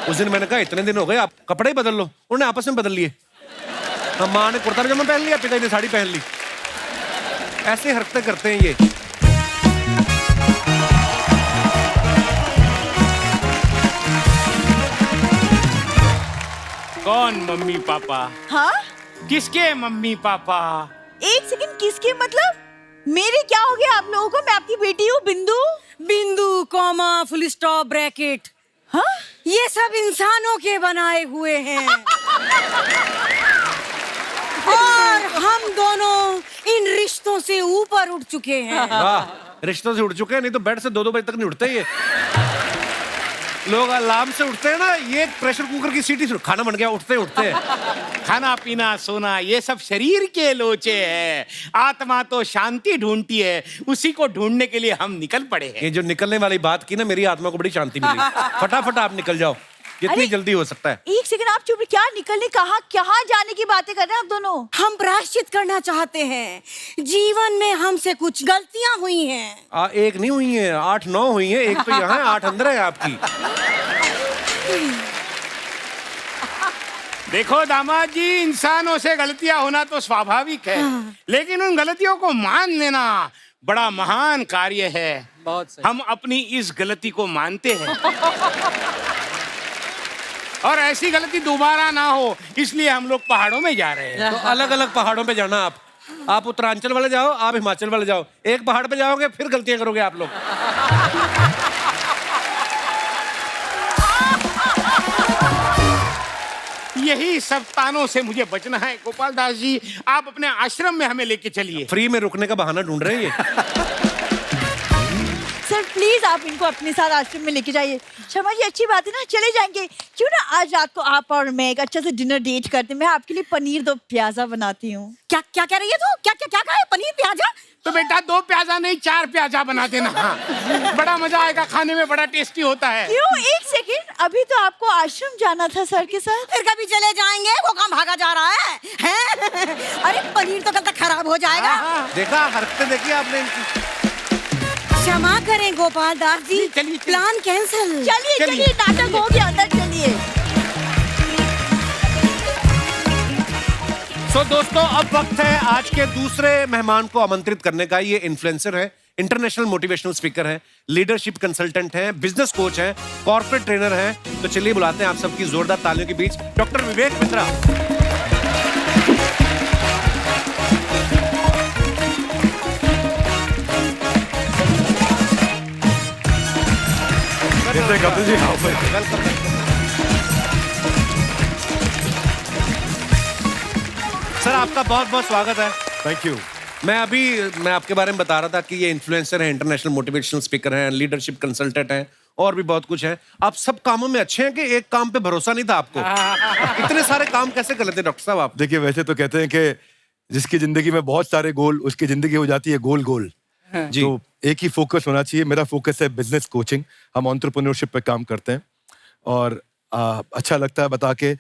उस दिन मैंने कहा इतने दिन हो गए, आप कपड़े ही बदल लो, उन्होंने आपस में बदल लिए। माँ ने कुर्ता पजामा पहन लिया, पिता ने साड़ी पहन ली। ऐसे हरकतें करते हैं ये। कौन मम्मी पापा? हाँ किसके मम्मी पापा? एक सेकंड, किसके मतलब? मेरे क्या हो गया आप लोगों को? मैं आपकी बेटी हूँ बिंदु। बिंदु कॉमा फुल स्टॉप ब्रैकेट, हाँ ये सब इंसानों के बनाए हुए हैं। और हम दोनों इन रिश्तों से ऊपर उठ चुके हैं। वाह, रिश्तों से उठ चुके हैं, नहीं तो बेड से 2-2 बजे तक नहीं उठते ये लोग। अलार्म से उठते हैं ना, ये प्रेशर कुकर की सीटी से खाना बन गया, उठते उठते हैं। खाना पीना सोना ये सब शरीर के लोचे हैं, आत्मा तो शांति ढूंढती है, उसी को ढूंढने के लिए हम निकल पड़े हैं। ये जो निकलने वाली बात की ना, मेरी आत्मा को बड़ी शांति मिली। फटाफट आप निकल जाओ, जितनी अरे, जल्दी हो सकता है। एक सेकंड आप चुप, क्या निकलने, कहाँ जाने की बातें कर रहे हैं आप दोनों? हम प्रायश्चित करना चाहते हैं। जीवन में हमसे कुछ गलतियां हुई हैं। एक नहीं हुई है, 8-9 हुई है। एक तो यहाँ है, 8 अंदर है आपकी। देखो दामाद जी, इंसानों से गलतियां होना तो स्वाभाविक है, लेकिन उन गलतियों को मान लेना बड़ा महान कार्य है। बहुत सही। हम अपनी इस गलती को मानते हैं और ऐसी गलती दोबारा ना हो, इसलिए हम लोग पहाड़ों में जा रहे हैं। तो अलग अलग पहाड़ों पे जाना आप उत्तरांचल वाले जाओ, आप हिमाचल वाले जाओ। एक पहाड़ पे जाओगे फिर गलतियां करोगे आप लोग। यही सब तानों से मुझे बचना है। गोपाल दास जी, आप अपने आश्रम में हमें लेके चलिए। फ्री में रुकने का बहाना ढूंढ रहे हैं ये। सर प्लीज आप इनको अपने साथ आश्रम में लेके जाइए। शर्मा जी अच्छी बात है ना, चले जाएंगे। क्यों ना आज रात को आप और मैं एक अच्छा सा डिनर डेट करते हैं। मैं आपके लिए पनीर 2 प्याजा बनाती हूँ। क्या क्या कह रही है तू? क्या क्या क्या कहा है? पनीर प्याजा? तो बेटा 2 प्याजा नहीं 4 प्याजा बना देना। हाँ, बड़ा मजा आएगा, खाने में बड़ा टेस्टी होता है। क्यों? एक सेकंड, अभी तो आपको आश्रम जाना था सर के साथ। फिर कभी चले जाएंगे, वो काम भागा जा रहा है, हैं? अरे पनीर तो कल तक खराब हो जाएगा। देखा, हरकतें देखी आपने इनकी। क्षमा करें गोपाल दास जी, चलिए, चलिए। Plan cancel. चलिए चलिए, नाटक हो गया, अंदर चलिए। सो दोस्तों, अब वक्त है आज के दूसरे मेहमान को आमंत्रित करने का। ये इन्फ्लुएंसर है, इंटरनेशनल मोटिवेशनल स्पीकर है, लीडरशिप कंसल्टेंट है, बिजनेस कोच है, कॉर्पोरेट ट्रेनर है। तो चलिए बुलाते हैं आप सबकी जोरदार तालियों के बीच डॉक्टर विवेक मित्रा। सर आपका बहुत बहुत स्वागत है। Thank you. मैं आपके बारे में बता रहा था कि ये इन्फ्लुएंसर है, इंटरनेशनल मोटिवेशनल स्पीकर हैं, लीडरशिप कंसल्टेंट हैं और भी बहुत कुछ है। आप सब कामों में अच्छे हैं कि एक काम पे भरोसा नहीं था आपको? इतने सारे काम कैसे कर लेते डॉक्टर साहब आप? देखिए वैसे तो कहते हैं कि जिसकी जिंदगी में बहुत सारे गोल, उसकी जिंदगी हो जाती है गोल गोल। जी। तो एक ही फोकस होना चाहिए। मेरा फोकस है बिजनेस कोचिंग, हम एंटरप्रेन्योरशिप पे काम करते हैं और अच्छा लगता है बता के।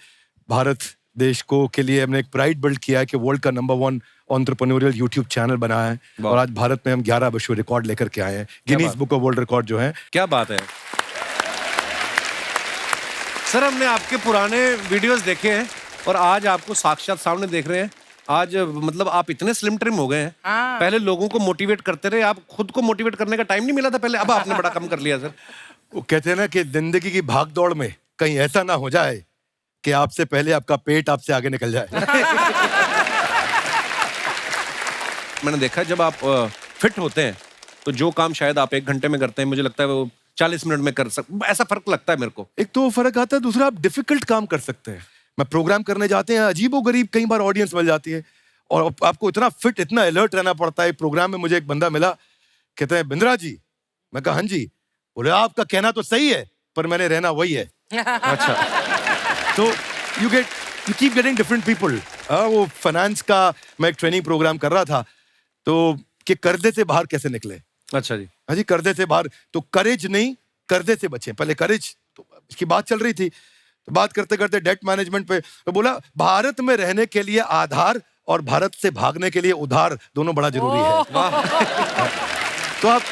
भारत देश को के लिए हमने एक प्राइड बिल्ड किया है कि वर्ल्ड का नंबर 1 एंटरप्रेन्योरियल यूट्यूब चैनल बनाया है और आज भारत में हम 11 विश्व रिकॉर्ड लेकर के आए हैं, Guinness book of world record जो है। क्या बात है सर, हमने आपके पुराने वीडियोस देखे हैं और आज आपको साक्षात सामने देख रहे हैं। आज मतलब आप इतने स्लिम ट्रिम हो गए हैं। पहले लोगों को मोटिवेट करते रहे, आप खुद को मोटिवेट करने का टाइम नहीं मिला था पहले, अब आपने बड़ा कम कर लिया सर। वो कहते हैं ना कि जिंदगी की भाग दौड़ में कहीं ऐसा ना हो जाए कि आपसे पहले आपका पेट आपसे आगे निकल जाए। मैंने देखा जब आप फिट होते हैं तो जो काम शायद आप 1 घंटे में करते हैं, मुझे लगता है वो 40 मिनट में कर ऐसा फर्क लगता है मेरे को। एक तो फर्क आता है, दूसरा आप डिफिकल्ट काम कर सकते हैं। मैं प्रोग्राम करने जाते हैं, अजीबोगरीब कई बार ऑडियंस मिल जाती है और आपको इतना फिट, इतना अलर्ट रहना पड़ता है। प्रोग्राम में मुझे एक बंदा मिला, कहते हैं बिंद्रा जी। मैं कहा हाँ जी। बोले आपका कहना तो सही है पर मैंने रहना वही है। अच्छा। तो you keep getting different people. वो फाइनेंस का मैं एक ट्रेनिंग प्रोग्राम कर रहा था तो कि कर्जे से बाहर कैसे निकले। अच्छा जी। हाँ जी, कर्जे से बाहर। तो करेज नहीं, कर्जे से बचे। पहले करेज तो इसकी बात चल रही थी, तो बात करते करते डेट मैनेजमेंट पे तो बोला भारत में रहने के लिए आधार और भारत से भागने के लिए उधार दोनों बड़ा जरूरी है। तो आप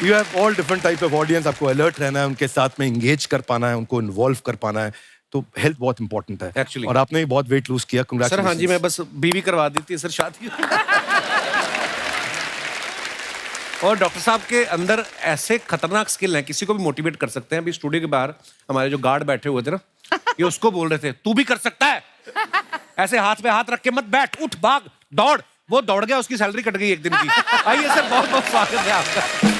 you have all different type of audience. आपको अलर्ट रहना है, उनके साथ में इंगेज कर पाना है, उनको इन्वॉल्व कर पाना है। तो हेल्थ बहुत इंपॉर्टेंट है Actually. और आपने भी बहुत वेट लूज किया। सर हाँ जी, मैं बस बीवी करवा दी थी सर शादी। और डॉक्टर साहब के अंदर ऐसे खतरनाक स्किल हैं, किसी को भी मोटिवेट कर सकते हैं। अभी स्टूडियो के बाहर हमारे जो गार्ड बैठे हुए थे ना, ये उसको बोल रहे थे तू भी कर सकता है, ऐसे हाथ पे हाथ रख के मत बैठ, उठ भाग दौड़। वो दौड़ गया, उसकी सैलरी कट गई 1 दिन की। आइए सर, बहुत बहुत स्वागत है आपका।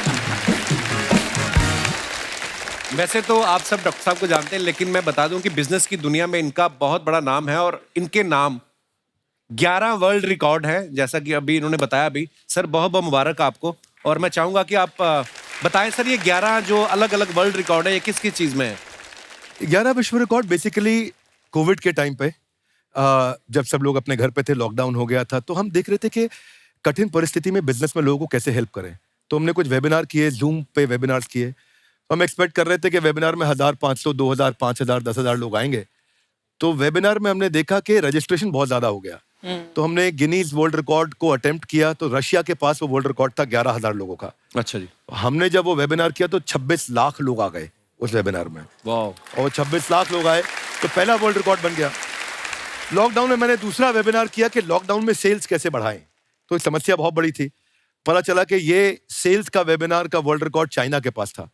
वैसे तो आप सब डॉक्टर साहब को जानते हैं, लेकिन मैं बता दूं कि बिजनेस की दुनिया में इनका बहुत बड़ा नाम है और इनके नाम 11 वर्ल्ड रिकॉर्ड है, जैसा कि अभी इन्होंने बताया। अभी सर बहुत बहुत मुबारक आपको। और मैं चाहूंगा कि आप बताएं सर, ये 11 जो अलग अलग वर्ल्ड रिकॉर्ड है, ये किस किस चीज में है? 11 विश्व रिकॉर्ड बेसिकली कोविड के टाइम पे जब सब लोग अपने घर पे थे, लॉकडाउन हो गया था, तो हम देख रहे थे कि कठिन परिस्थिति में बिजनेस में लोगों को कैसे हेल्प करें। तो हमने कुछ वेबिनार किए, जूम पे वेबिनार्स किए। हम एक्सपेक्ट कर रहे थे कि वेबिनार में 1500, 2000, 5000, 10,000 लोग आएंगे। तो वेबिनार में हमने देखा कि रजिस्ट्रेशन बहुत ज्यादा हो गया। तो हमने गिनीज वर्ल्ड रिकॉर्ड को अटेम्प्ट किया, तो रशिया के पास वो वर्ल्ड रिकॉर्ड था 11,000 लोगों का। अच्छा जी। हमने जब वो वेबिनार किया तो 26 लाख लोग आ गए उस वेबिनार में। वाह। और 26 लाख लोग आए तो पहला वर्ल्ड रिकॉर्ड बन गया। लॉकडाउन में मैंने दूसरा वेबिनार किया कि लॉकडाउन में सेल्स कैसे बढ़ाएं। तो समस्या बहुत बड़ी थी। पता चला कि ये सेल्स का वेबिनार का वर्ल्ड रिकॉर्ड चाइना के पास था।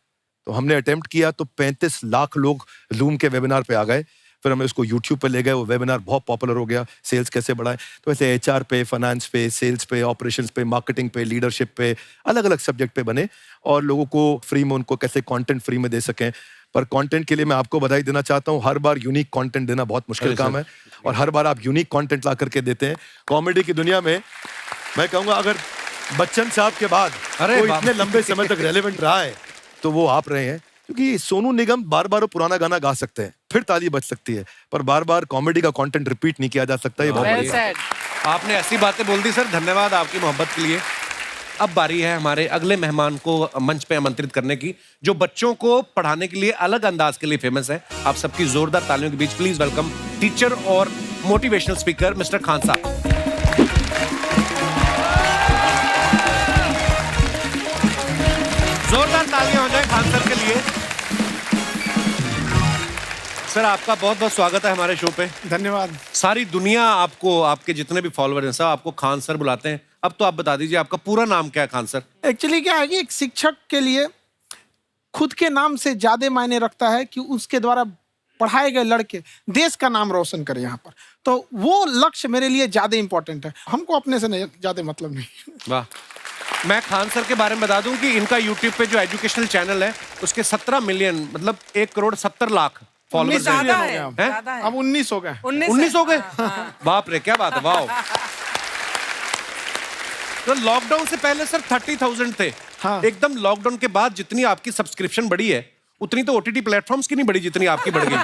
तो हमने अटेम्प्ट किया तो 35 लाख लोग जूम के वेबिनार पे आ गए। फिर हमें उसको यूट्यूब पे ले गए, वो वेबिनार बहुत पॉपुलर हो गया। सेल्स कैसे बढ़ाएं, तो ऐसे HR पे, फाइनेंस पे, सेल्स पे, ऑपरेशंस पे, मार्केटिंग पे, लीडरशिप पे, अलग अलग सब्जेक्ट पे बने और लोगों को फ्री में, उनको कैसे कंटेंट फ्री में दे सकें। पर कंटेंट के लिए मैं आपको बधाई देना चाहता हूँ। हर बार यूनिक कंटेंट देना बहुत मुश्किल काम है और हर बार आप यूनिक कंटेंट ला करके देते हैं। कॉमेडी की दुनिया में मैं कहूँगा अगर बच्चन साहब के बाद कोई इतने लंबे समय तक रेलेवेंट रहा है तो वो आप रहे हैं। क्योंकि सोनू निगम बार बार पुराना गाना गा सकते हैं, फिर ताली बज सकती है, पर बार बार कॉमेडी का कंटेंट रिपीट नहीं किया जा सकता। ये बहुत बढ़िया है। आपने ऐसी बातें बोल दी सर, धन्यवाद आपकी मोहब्बत के लिए। अब बारी है हमारे अगले मेहमान को मंच पे आमंत्रित करने की, जो बच्चों को पढ़ाने के लिए अलग अंदाज के लिए फेमस है। आप सबकी जोरदार तालियों के बीच प्लीज वेलकम टीचर और मोटिवेशनल स्पीकर मिस्टर खान साहब। जोरदार तालियां हो जाए खान सर के लिए। सर आपका बहुत बहुत स्वागत है हमारे शो पे। धन्यवाद। सारी दुनिया आपको, आपके जितने भी फॉलोअर हैं सब आपको खान सर बुलाते हैं। अब तो आप बता दीजिए आपका पूरा नाम क्या है खान सर? एक्चुअली क्या है कि एक शिक्षक के लिए खुद के नाम से ज्यादा मायने रखता है कि उसके द्वारा पढ़ाए गए लड़के देश का नाम रोशन करें यहाँ पर। तो वो लक्ष्य मेरे लिए ज्यादा इंपॉर्टेंट है, हमको अपने से नहीं ज्यादा मतलब नहीं। वाह। मैं खान सर के बारे में बता दूं कि इनका यूट्यूब पे जो एजुकेशनल चैनल है उसके 17 मिलियन मतलब 1,70,00,000 फॉलोअर्स हैं। अब 19 हो गए। 19 हो गए। बाप रे, क्या बात है, वाह। तो लॉकडाउन से पहले सर 30,000 थे। हाँ। एकदम लॉकडाउन के बाद जितनी आपकी सब्सक्रिप्शन बढ़ी है उतनी तो OTT प्लेटफॉर्म्स की नहीं बढ़ी जितनी आपकी बढ़ गई।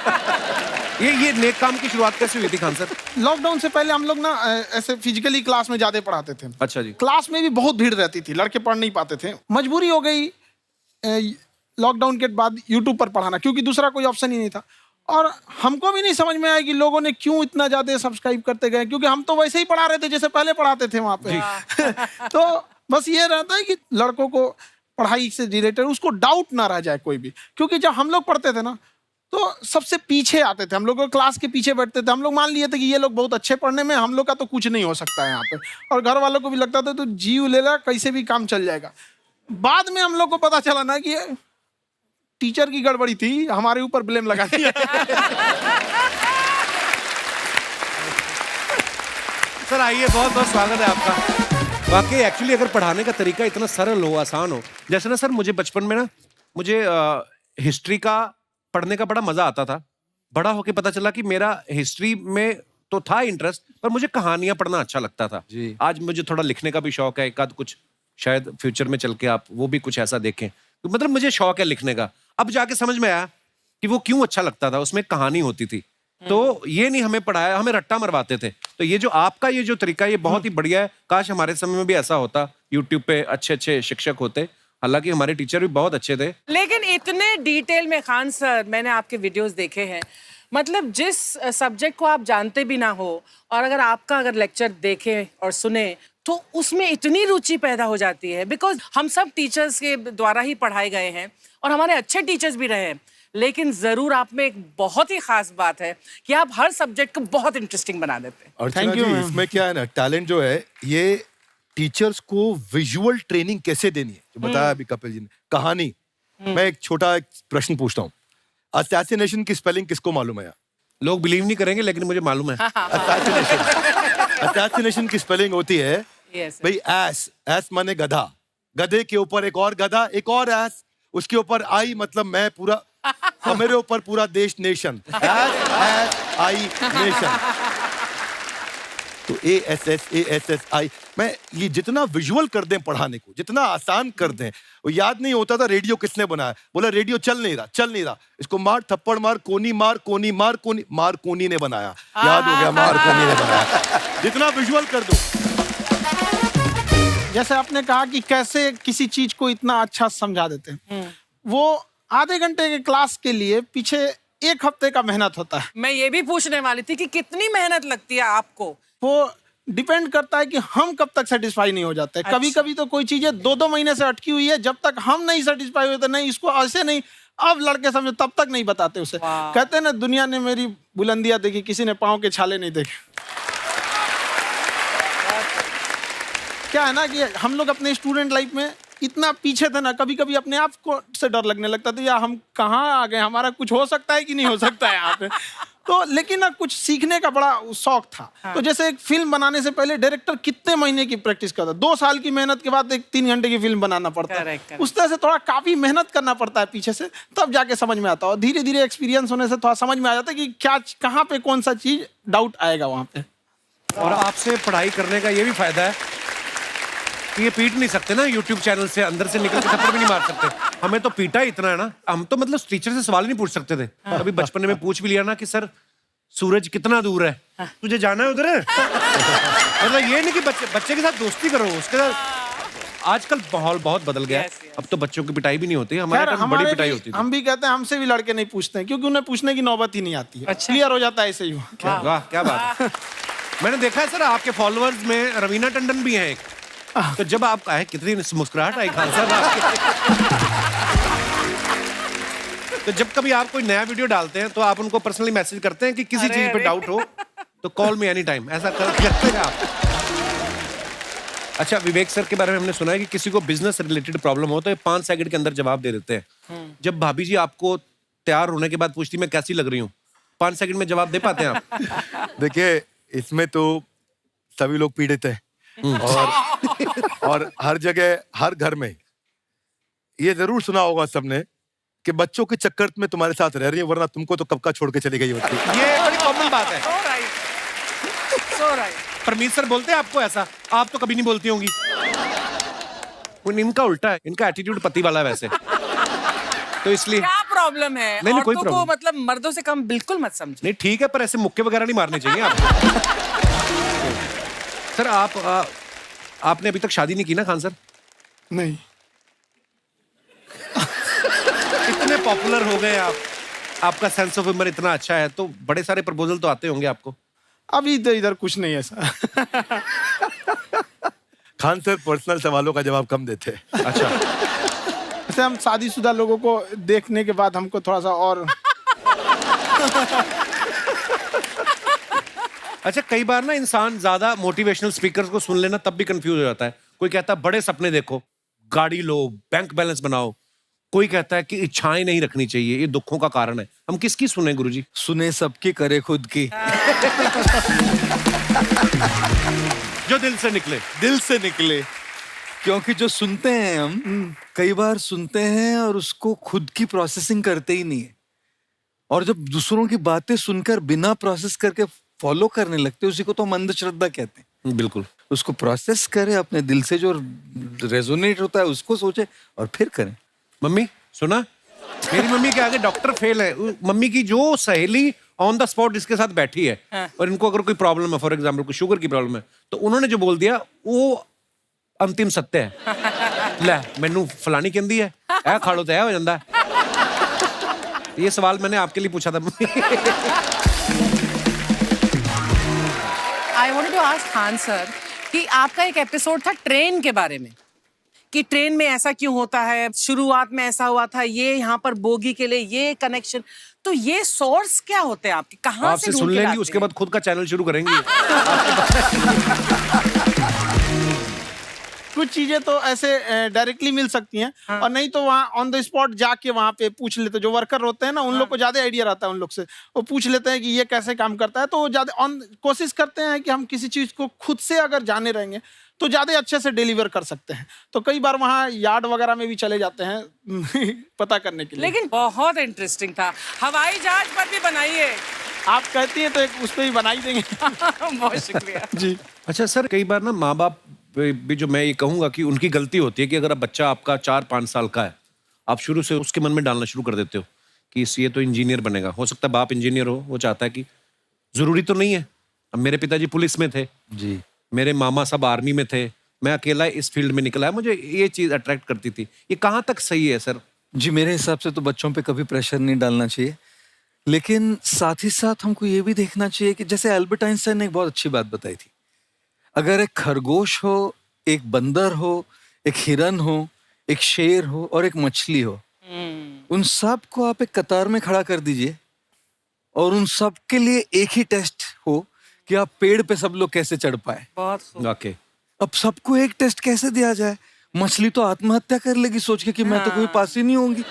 ये नेक काम की शुरुआत कैसे हुई थी खान सर? लॉकडाउन से पहले हम लोग ना ऐसे फिजिकली क्लास में ज्यादा पढ़ाते थे। अच्छा जी। क्लास में भी बहुत भीड़ रहती थी, लड़के पढ़ नहीं पाते थे। मजबूरी हो गई लॉकडाउन के बाद यूट्यूब पर पढ़ाना, क्योंकि दूसरा कोई ऑप्शन ही नहीं था। और हमको भी नहीं समझ में आया कि लोगों ने क्यों इतना ज्यादा सब्सक्राइब करते गए, क्योंकि हम तो वैसे ही पढ़ा रहे थे जैसे पहले पढ़ाते थे वहां पे। तो बस ये रहता है कि लड़कों को पढ़ाई से रिलेटेड उसको डाउट ना रह जाए कोई भी, क्योंकि जब हम लोग पढ़ते थे ना तो सबसे पीछे आते थे, हम लोग क्लास के पीछे बैठते थे। हम लोग मान लिए थे कि ये लोग बहुत अच्छे पढ़ने में, हम लोग का तो कुछ नहीं हो सकता है यहाँ पे। और घर वालों को भी लगता था तो जीव ले ला, कैसे भी काम चल जाएगा। बाद में हम लोग को पता चला ना कि ये टीचर की गड़बड़ी थी, हमारे ऊपर ब्लेम लगा दिया। सर आइए, बहुत बहुत स्वागत है आपका। वाकई एक्चुअली अगर पढ़ाने का तरीका इतना सरल हो, आसान हो, जैसे ना सर मुझे बचपन में ना मुझे हिस्ट्री का पढ़ने का बड़ा मजा आता था। बड़ा होके पता चला कि मेरा हिस्ट्री में तो था इंटरेस्ट, पर मुझे कहानियां पढ़ना अच्छा लगता था। आज मुझे थोड़ा लिखने का भी शौक है, एक आध कुछ शायद फ्यूचर में चल के आप वो भी कुछ ऐसा देखें। तो मतलब मुझे शौक है लिखने का। अब जाके समझ में आया कि वो क्यों अच्छा लगता था, उसमें कहानी होती थी। तो ये नहीं हमें पढ़ाया, हमें रट्टा मरवाते थे। तो ये जो आपका ये जो तरीका है ये बहुत ही बढ़िया है। काश हमारे समय में भी ऐसा होता, यूट्यूब पे अच्छे अच्छे शिक्षक होते। हालांकि हमारे टीचर भी बहुत अच्छे थे। लेकिन इतने डिटेल में खान सर, मैंने आपके वीडियोस देखे हैं, मतलब जिस सब्जेक्ट को आप जानते भी ना हो और अगर लेक्चर देखें और सुने तो उसमें इतनी रुचि पैदा हो जाती है। बिकॉज हम सब टीचर्स के द्वारा ही पढ़ाए गए हैं और हमारे अच्छे टीचर्स भी रहे हैं, लेकिन जरूर आप में एक बहुत ही खास बात है कि आप हर सब्जेक्ट को बहुत इंटरेस्टिंग बना देते हैं। अर्चना जी, इसमें क्या है ना, टैलेंट जो है ये टीचर्स को विजुअल ट्रेनिंग कैसे देनी है, जो बताया अभी कपिल जी ने। कहानी, मैं एक छोटा प्रश्न पूछता हूँ, असैसिनेशन की स्पेलिंग किसको मालूम है? लोग बिलीव नहीं करेंगे लेकिन मुझे मालूम है। असैसिनेशन की स्पेलिंग होती है भाई एस माने गधा, गधे के ऊपर एक और गधा, एक और एस, उसके ऊपर आई मतलब मैं पूरा, और मेरे ऊपर पूरा देश, नेशन। S I nation. तो ASSASSI मैं ये जितना विजुअल कर दें पढ़ाने को, जितना आसान कर दें, वो याद नहीं होता था रेडियो किसने बनाया। बोला रेडियो चल नहीं रहा, इसको मार थप्पड़ मार, कोनी मार, कोनी मार, मार कोनी ने बनाया। याद हो गया, मार कोनी ने बनाया। जितना विजुअल कर दो। जैसे आपने कहा कि कैसे किसी चीज को इतना अच्छा समझा देते हैं, वो आधे घंटे के क्लास के लिए पीछे 1 हफ्ते का मेहनत होता है। मैं ये भी पूछने वाली थी कि कितनी मेहनत लगती है आपको। वो डिपेंड करता है कि हम कब तक सेटिस्फाई नहीं हो जाते। अच्छा। कभी कभी तो कोई चीजें 2-2 महीने से अटकी हुई है, जब तक हम नहीं सेटिस्फाई होते, नहीं इसको ऐसे नहीं, अब लड़के समझो तब तक नहीं बताते उसे। कहते हैं ना, दुनिया ने मेरी बुलंदियां देखी, किसी ने पाँव के छाले नहीं देखे। क्या है ना कि हम लोग अपने स्टूडेंट लाइफ में इतना पीछे थे ना, कभी कभी अपने आप को से डर लगने लगता था, या हम कहाँ आ गए, हमारा कुछ हो सकता है कि नहीं हो सकता है यहाँ पे। तो लेकिन ना कुछ सीखने का बड़ा शौक था। तो जैसे एक फिल्म बनाने से पहले डायरेक्टर कितने महीने की प्रैक्टिस करता है, 2 साल की मेहनत के बाद एक 3 घंटे की फिल्म बनाना पड़ता है। उस तरह से थोड़ा काफी मेहनत करना पड़ता है पीछे से, तब जाके समझ में आता है। और धीरे धीरे एक्सपीरियंस होने से थोड़ा समझ में आ जाता है कि क्या, कहाँ पे कौन सा चीज डाउट आएगा वहां पे। और आपसे पढ़ाई करने का ये भी फायदा है कि ये पीट नहीं सकते ना यूट्यूब चैनल से, अंदर से निकल के थप्पड़ भी नहीं मार सकते। हमें तो पीटा इतना है ना, हम तो मतलब टीचर से सवाल नहीं पूछ सकते थे। अभी बचपन में पूछ भी लिया ना कि सर सूरज कितना दूर है, तुझे जाना है उधर है। मतलब ये नहीं कि बच्चे के साथ दोस्ती करो, उसके साथ। आजकल माहौल बहुत बदल गया है, अब तो बच्चों की पिटाई भी नहीं होती, हमारे टाइम बड़ी पिटाई होती थी। हम भी कहते हैं, हमसे भी लड़के नहीं पूछते हैं, क्योंकि उन्हें पूछने की नौबत ही नहीं आती है। क्लियर हो जाता है ऐसे ही। वाह क्या बात है। मैंने देखा है सर आपके फॉलोअर्स में रवीना टंडन भी है एक। तो जब आप आए, कितनी मुस्कुराहट आई खान साहब आपके। तो जब कभी आप कोई नया वीडियो डालते हैं तो आप उनको पर्सनली मैसेज करते हैं कि किसी चीज पे डाउट हो तो कॉल मी एनी टाइम, ऐसा करते हैं आप? अच्छा, विवेक सर के बारे में हमने सुना है कि किसी को बिजनेस रिलेटेड प्रॉब्लम हो तो ये 5 सेकंड के अंदर जवाब दे देते हैं। जब भाभी जी आपको तैयार होने के बाद पूछती मैं कैसी लग रही हूँ, 5 सेकंड में जवाब दे पाते हैं आप? देखिए, इसमें तो सभी लोग पीड़ित हैं, और हर जगह, हर घर में ये जरूर सुना होगा सबने कि बच्चों के चक्कर में तुम्हारे साथ रह रही है, वरना तुमको तो कब का छोड़ के चली गई होती। ये बड़ी कॉमन बात है। So right. परमीत सर बोलते हैं आपको ऐसा? आप तो कभी नहीं बोलती होंगी। इनका उल्टा है, इनका एटीट्यूड पति वाला है वैसे, तो इसलिए। क्या प्रॉब्लम है। नहीं, कोई औरतों को problem। मतलब मर्दों से कम बिल्कुल मत समझो। नहीं ठीक है, पर ऐसे मुक्के वगैरह नहीं मारने चाहिए आप। सर आपने अभी तक शादी नहीं की ना खान सर? नहीं, इतने पॉपुलर हो गए आप, आपका सेंस ऑफ ह्यूमर इतना अच्छा है, तो बड़े सारे प्रपोजल तो आते होंगे आपको। अभी तो इधर कुछ नहीं है ऐसा। खान सर पर्सनल सवालों का जवाब कम देते हैं। अच्छा, जैसे हम शादीशुदा लोगों को देखने के बाद हमको थोड़ा सा और अच्छा कई बार ना इंसान ज्यादा मोटिवेशनल स्पीकर्स को सुन लेना तब भी कंफ्यूज हो जाता है। कोई कहता है बड़े सपने देखो, गाड़ी लो, बैंक बैलेंस बनाओ। कोई कहता है कि इच्छाएं नहीं रखनी चाहिए, ये दुखों का कारण है। हम किसकी सुने गुरुजी? सुने सबकी, करे खुद की। जो दिल से निकले। दिल से निकले। क्योंकि जो सुनते हैं हम कई बार सुनते हैं और उसको खुद की प्रोसेसिंग करते ही नहीं है, और जब दूसरों की बातें सुनकर बिना प्रोसेस करके फॉलो करने लगते हैं, उसी को तो हम अंधश्रद्धा कहते हैं। बिल्कुल। उसको प्रोसेस करें, अपने दिल से जो रेजोनेट होता है उसको सोचे और फिर करें। मम्मी सुना, मेरी मम्मी के आगे डॉक्टर फेल है। मम्मी की जो सहेली ऑन द स्पॉट इसके साथ बैठी है, और इनको अगर कोई प्रॉब्लम है, फॉर एग्जाम्पल कोई शुगर की प्रॉब्लम है, तो उन्होंने जो बोल दिया वो अंतिम सत्य है। ले मैनू फलानी कहती है ऐ खाड़ो तो ऐ हो जाता है। ये सवाल मैंने आपके लिए पूछा था। I wanted to ask Khan sir कि आपका एक एपिसोड था ट्रेन के बारे में, कि ट्रेन में ऐसा क्यों होता है, शुरुआत में ऐसा हुआ था, ये यहाँ पर बोगी के लिए ये कनेक्शन, तो ये सोर्स क्या होते हैं आपके, कहाँ से आपसे ढूंढ सुन के लेंगी, लाते उसके हैं? बाद खुद का चैनल शुरू करेंगी। कुछ चीजें तो ऐसे डायरेक्टली मिल सकती हैं, और नहीं तो वहाँ ऑन द स्पॉट जाके वहाँ पे पूछ लेते, जो वर्कर होते हैं ना, उन लोग को ज्यादा आइडिया रहता है उन लोग से, वो पूछ लेते हैं कि ये कैसे काम करता है, तो वो ज्यादा कोशिश करते हैं कि हम किसी चीज को खुद से अगर जाने रहेंगे तो ज्यादा अच्छे से डिलीवर कर सकते हैं। तो कई बार वहाँ यार्ड वगैरह में भी चले जाते हैं पता करने के लिए। लेकिन बहुत इंटरेस्टिंग था। हवाई जहाज पर भी बनाइए। आप कहती हैं तो एक उस पर भी बना ही देंगे। बहुत शुक्रिया जी। अच्छा सर, कई बार ना माँ बाप भी, जो मैं ये कहूंगा कि उनकी गलती होती है कि अगर अब बच्चा आपका 4-5 साल का है, आप शुरू से उसके मन में डालना शुरू कर देते हो कि ये तो इंजीनियर बनेगा। हो सकता है बाप इंजीनियर हो, वो चाहता है कि जरूरी तो नहीं है। अब मेरे पिताजी पुलिस में थे जी, मेरे मामा सब आर्मी में थे, मैं अकेला इस फील्ड में निकला है, मुझे ये चीज अट्रैक्ट करती थी। ये कहाँ तक सही है सर? जी मेरे हिसाब से तो बच्चों पे कभी प्रेशर नहीं डालना चाहिए, लेकिन साथ ही साथ हमको ये भी देखना चाहिए कि जैसे एल्बर्ट आइंस्टाइन ने एक बहुत अच्छी बात बताई थी, अगर एक खरगोश हो, एक बंदर हो, एक हिरन हो, एक शेर हो और एक मछली हो, उन सब को आप एक कतार में खड़ा कर दीजिए और उन सब के लिए एक ही टेस्ट हो कि आप पेड़ पे सब लोग कैसे चढ़ पाए। बहुत खूब। ओके, अब सबको एक टेस्ट कैसे दिया जाए? मछली तो आत्महत्या कर लेगी सोच के कि मैं तो कोई पास ही नहीं होंगी,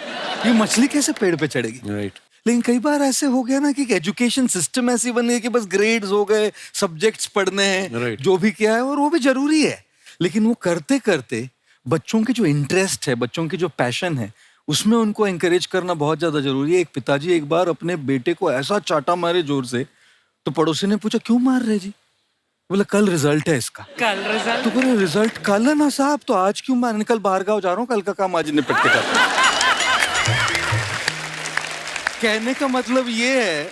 ये मछली कैसे पेड़ पे चढ़ेगी? राइट। लेकिन कई बार ऐसे हो गया ना कि एजुकेशन सिस्टम ऐसी बन गई कि बस ग्रेड्स हो गए, सब्जेक्ट्स पढ़ने हैं, Right. जो भी किया है, और वो भी जरूरी है, लेकिन वो करते करते बच्चों के जो इंटरेस्ट है, बच्चों की जो पैशन है, उसमें उनको एंकरेज करना बहुत ज्यादा जरूरी है। एक पिताजी एक बार अपने बेटे को ऐसा चाटा मारे जोर से, तो पड़ोसी ने पूछा क्यों मार रहे जी? बोला कल रिजल्ट है इसका। कल रिजल्ट? तो बोले रिजल्ट कल है ना साहब, तो आज क्यों मारने? कल बाहर गाँव जा रहा हूँ, कल का काम आज निपट के करता हूं। कहने का मतलब ये है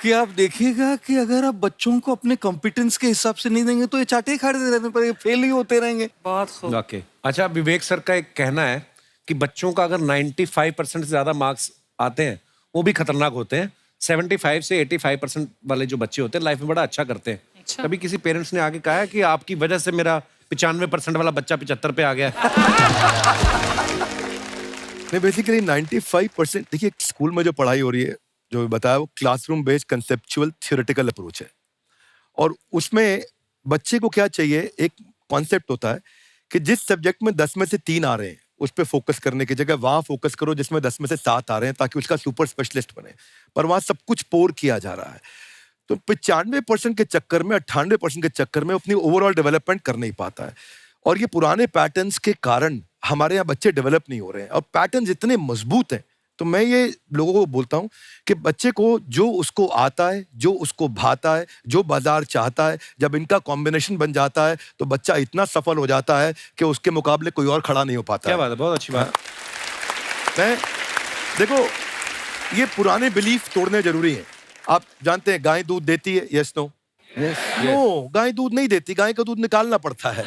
कि आप देखिएगा कि अगर आप बच्चों को अपने कॉम्पिटेंस के हिसाब से नहीं देंगे तो ये चाटे ही खाते रहने पर फेल ही होते रहेंगे। बहुत खूब। ओके। अच्छा, विवेक सर का एक कहना है कि बच्चों का अगर 95% से ज्यादा मार्क्स आते हैं वो भी खतरनाक होते हैं। 75 से 85% वाले जो बच्चे होते हैं लाइफ में बड़ा अच्छा करते हैं। अच्छा। कभी किसी पेरेंट्स ने आके कहा है कि आपकी वजह से मेरा 95% वाला बच्चा 75 पे आ गया? नहीं, बेसिकली 95% देखिए स्कूल में जो पढ़ाई हो रही है, जो बताया, वो classroom based conceptual theoretical approach है, और उसमें बच्चे को क्या चाहिए, एक कॉन्सेप्ट होता है कि जिस सब्जेक्ट में 10 में से 3 आ रहे हैं उस पर फोकस करने की जगह वहां फोकस करो जिसमें 10 में से 7 आ रहे हैं, ताकि उसका सुपर स्पेशलिस्ट बने। पर वहां सब कुछ पोर किया जा रहा है, तो 95% के चक्कर में, 98% के चक्कर में अपनी ओवरऑल डेवलपमेंट कर नहीं पाता है। और ये पुराने पैटर्न्स के कारण हमारे यहाँ बच्चे डेवलप नहीं हो रहे हैं, और पैटर्न्स इतने मजबूत हैं। तो मैं ये लोगों को बोलता हूँ कि बच्चे को जो उसको आता है, जो उसको भाता है, जो बाजार चाहता है, जब इनका कॉम्बिनेशन बन जाता है तो बच्चा इतना सफल हो जाता है कि उसके मुकाबले कोई और खड़ा नहीं हो पाता। क्या बात है, बहुत अच्छी बात। मैं देखो ये पुराने बिलीफ तोड़ने जरूरी है। आप जानते हैं गाय दूध देती है, यस नो? नो, गाय दूध नहीं देती, गाय का दूध निकालना पड़ता है।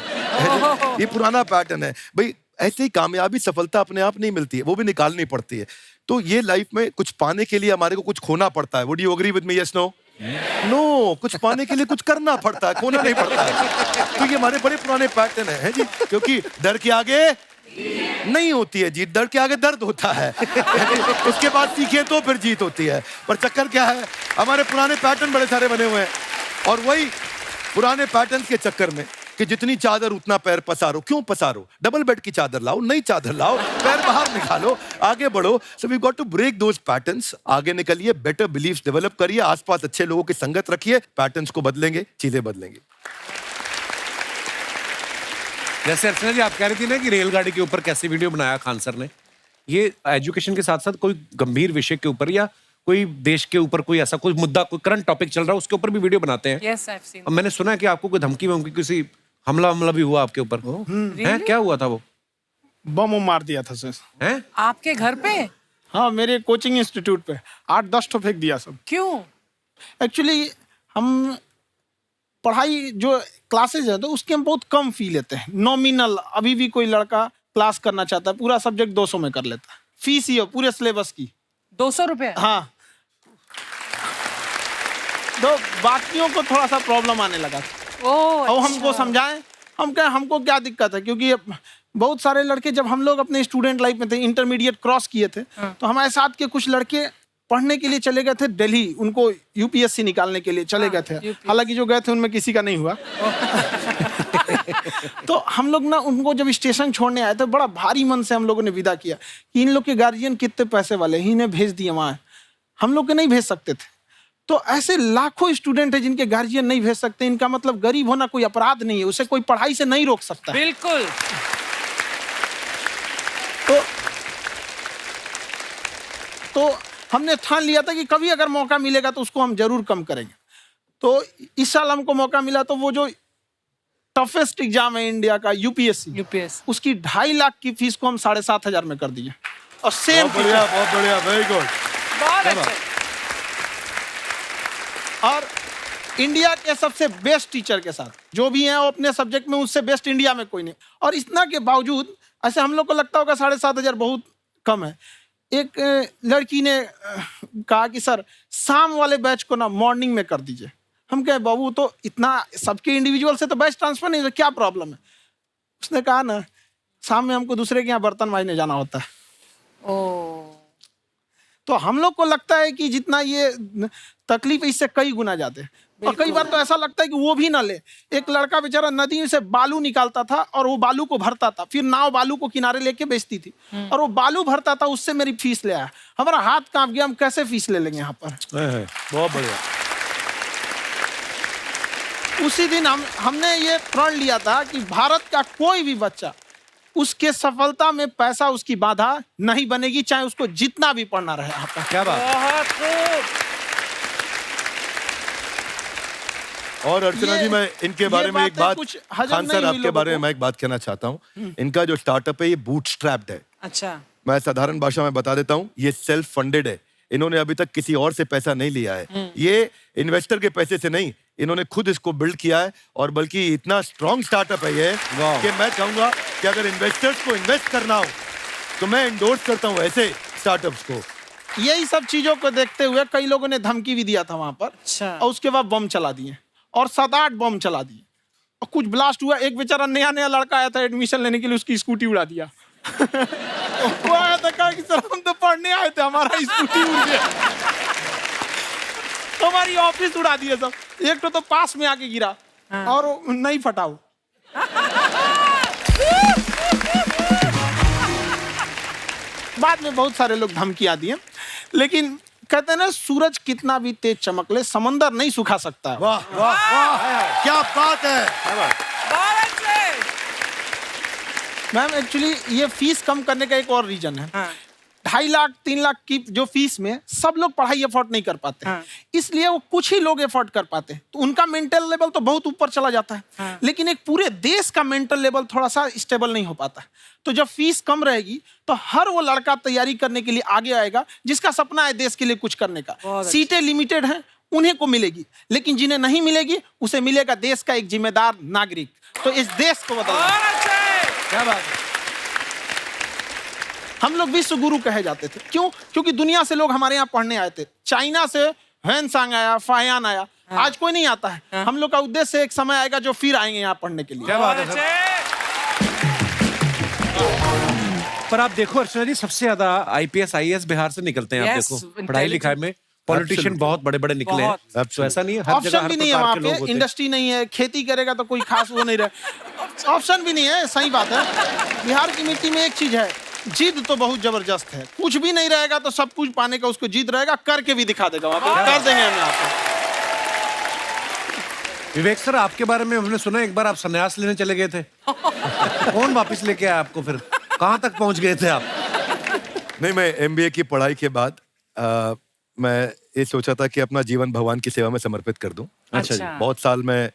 ये पुराना पैटर्न है भाई। ऐसे ही कामयाबी सफलता अपने आप नहीं मिलती है, वो भी निकालनी पड़ती है। तो ये लाइफ में कुछ पाने के लिए हमारे को कुछ खोना पड़ता है। Would you agree with me, yes no? No, कुछ पाने के लिए कुछ करना पड़ता है, खोना नहीं पड़ता है। तो ये हमारे बड़े पुराने पैटर्न है जी, क्योंकि डर के आगे नहीं होती है जीत, डर के आगे दर्द होता है। उसके बाद सीखे तो फिर जीत होती है। पर चक्कर क्या है, हमारे पुराने पैटर्न बड़े सारे बने हुए हैं, और वही पुराने पैटर्न के चक्कर में कि जितनी चादर उतना पैर पसारो। क्यों पसारो? डबल बेड की चादर लाओ, नई चादर लाओ, पैर बाहर निकालो, आगे बढ़ो। So we got to break those patterns. आगे निकलिए, बेटर बिलीफ्स डेवलप करिए, आसपास अच्छे लोगों की संगत रखिए, पैटर्न्स को बदलेंगे, चीजें बदलेंगी। जैसे अर्चना जी आप कह रही थी ना कि रेलगाड़ी के ऊपर कैसे वीडियो बनाया खान सर ने, ये एजुकेशन के साथ साथ कोई गंभीर विषय के ऊपर या कोई देश के ऊपर कोई ऐसा कोई मुद्दा, कोई करंट टॉपिक चल रहा है, उसके ऊपर भी वीडियो बनाते हैं। Yes, I've seen. अब मैंने सुना है कि आपको कोई धमकी वमकी, किसी हमला भी हुआ आपके ऊपर, हैं? क्या हुआ था वो? बम मार दिया था सर। हैं? आपके घर पे? हाँ, मेरे कोचिंग इंस्टीट्यूट पे 8-10 ठो फेंक दिया सब। क्यों? एक्चुअली हम पढ़ाई जो क्लासेज है तो उसके हम बहुत कम फी लेते हैं। नॉमिनल, अभी भी कोई लड़का क्लास करना चाहता है, पूरा सब्जेक्ट 200 में कर लेता है। फीस ही हो पूरे सिलेबस की 200 रुपए? हाँ। तो बाकियों को थोड़ा सा प्रॉब्लम आने लगा ओह, और हमको समझाएं, हम क्या, हमको क्या दिक्कत है, क्योंकि बहुत सारे लड़के जब हम लोग अपने स्टूडेंट लाइफ में थे, इंटरमीडिएट क्रॉस किए थे, तो हमारे साथ के कुछ लड़के पढ़ने के लिए चले गए थे दिल्ली, उनको यूपीएससी निकालने के लिए चले गए थे। हालांकि जो गए थे उनमें किसी का नहीं हुआ। तो हम लोग ना उनको जब स्टेशन छोड़ने आए थे, बड़ा भारी मन से हम लोगों ने विदा किया कि इन लोग के गार्जियन कितने पैसे वाले हैं, इन्हें भेज दिए वहाँ, हम लोग के नहीं भेज सकते थे। तो ऐसे लाखों स्टूडेंट है जिनके गार्जियन नहीं भेज सकते। इनका मतलब गरीब होना कोई अपराध नहीं है, उसे कोई पढ़ाई से नहीं रोक सकता। बिल्कुल। तो हमने ठान लिया था कि कभी अगर मौका मिलेगा तो उसको हम जरूर कम करेंगे। तो इस साल हमको मौका मिला, तो वो जो टफेस्ट एग्जाम है इंडिया का, यूपीएससी, उसकी 2.5 लाख की फीस को हम 7,500 में कर दिए। और सेम बहुत बढ़िया, वेरी गुड। बहुत अच्छा। और इंडिया के सबसे बेस्ट टीचर के साथ जो भी हैं वो अपने सब्जेक्ट में उससे बेस्ट इंडिया में कोई नहीं। और इतना के बावजूद ऐसे हम लोग को लगता होगा 7,500 बहुत कम है। एक लड़की ने कहा कि सर शाम वाले बैच को ना मॉर्निंग में कर दीजिए। हम कहे बाबू तो इतना सबके इंडिविजुअल से तो बैच ट्रांसफर नहीं, तो क्या प्रॉब्लम है? उसने कहा ना शाम में हमको दूसरे के यहाँ बर्तन मांजने जाना होता है। तो हम लोग को लगता है कि जितना ये तकलीफ इससे कई गुना जाते हैं। और कई बार तो ऐसा लगता है कि वो भी ना ले। एक लड़का बेचारा नदी से बालू निकालता था और वो बालू को भरता था, फिर नाव बालू को किनारे लेके बेचती थी, और वो बालू भरता था, उससे मेरी फीस ले आया। हमारा हाथ कांप गया, हम कैसे फीस ले लेंगे यहाँ पर। बहुत बढ़िया। उसी दिन हमने ये प्रण लिया था कि भारत का कोई भी बच्चा उसके सफलता में पैसा उसकी बाधा नहीं बनेगी, चाहे उसको जितना भी पढ़ना रहे यहाँ पर। क्या बात। बहुत खूब। और अर्चना जी, मैं इनके बारे में एक बात, खान सर आपके बारे में मैं एक बात कहना चाहता हूँ। इनका जो स्टार्टअप है ये बूटस्ट्रैप्ड है। अच्छा। मैं साधारण भाषा में बता देता हूँ, ये सेल्फ फंडेड है। इन्होंने अभी तक किसी और से पैसा नहीं लिया है। ये इन्वेस्टर के पैसे से नहीं, इन्होंने खुद इसको बिल्ड किया है। और बल्कि इतना स्ट्रॉन्ग स्टार्टअप है ये कि मैं कहूंगा कि अगर इन्वेस्टर्स को इन्वेस्ट करना हो तो मैं इंडोर्स करता हूँ ऐसे स्टार्टअप्स को। यही सब चीजों को देखते हुए कई लोगों ने धमकी भी दिया था वहां पर। अच्छा। और उसके बाद बम चला दिए, और 7-8 बम चला दिए, और कुछ ब्लास्ट हुआ। एक बेचारा नया लड़का आया था एडमिशन लेने के लिए, उसकी स्कूटी उड़ा दिया। वो आया था, कहा कि सर हम तो पढ़ने आए थे, हमारा स्कूटी उड़ गया। हमारी ऑफिस उड़ा दिए सब। एक तो पास में आके गिरा। हाँ। और नहीं फटा वो। बाद में बहुत सारे लोग धमकियां दिए, लेकिन कहते हैं ना सूरज कितना भी तेज चमक ले समंदर नहीं सुखा सकता। वाह वाह वाह, क्या बात है। मैम एक्चुअली ये फीस कम करने का एक और रीजन है। 2.5 लाख 3 लाख की जो फीस में सब लोग पढ़ाई अफोर्ड नहीं कर पाते। इसलिए वो कुछ ही लोग एफर्ट कर पाते हैं, तो उनका मेंटल लेवल तो बहुत ऊपर चला जाता है, लेकिन एक पूरे देश का मेंटल लेवल थोड़ा सा स्टेबल नहीं हो पाता। तो जब फीस कम रहेगी तो हर वो लड़का तैयारी करने के लिए आगे आएगा जिसका सपना है देश के लिए कुछ करने का। सीटें लिमिटेड हैं, उन्हें को मिलेगी, लेकिन जिन्हें नहीं मिलेगी उसे मिलेगा देश का एक जिम्मेदार नागरिक। तो इस देश को बदलना। क्या बात है। हम लोग विश्व गुरु कहे जाते थे, क्यों? क्योंकि दुनिया से लोग हमारे यहाँ पढ़ने आए थे। चाइना से ह्वेनसांग आया, फायान आया, आज कोई नहीं आता है। हम लोग का उद्देश्य एक समय आएगा जो फिर आएंगे यहाँ पढ़ने के लिए। क्या बात है सर। पर आप देखो अर्चना जी, सबसे ज्यादा आईपीएस आईएएस बिहार से निकलते हैं। आप Yes, देखो पढ़ाई लिखाई में पॉलिटिशियन बहुत बड़े बड़े निकले हैं। तो ऐसा नहीं है, हर जगह ऑप्शन हर भी नहीं है प्रकार वहाँ के लोग पे, होते हैं। इंडस्ट्री नहीं है, खेती करेगा तो कोई खास वो नहीं रहे, ऑप्शन भी नहीं है। सही बात है। बिहार की मिट्टी में एक चीज है, जिद तो बहुत जबरदस्त है। कुछ भी नहीं रहेगा तो सब कुछ पाने का उसको जिद रहेगा, करके भी दिखा देगा। वहाँ पे कर देंगे हम यहाँ पे। विवेक सर, आपके बारे में हमने सुना एक बार आप संन्यास लेने चले गए थे। कौन वापस लेके आया आपको? फिर कहाँ तक पहुंच गए थे आप? नहीं, मैं एमबीए की पढ़ाई के बाद मैं ये सोचा था कि अपना जीवन भगवान की सेवा में समर्पित कर दूं। अच्छा जी। बहुत साल मैं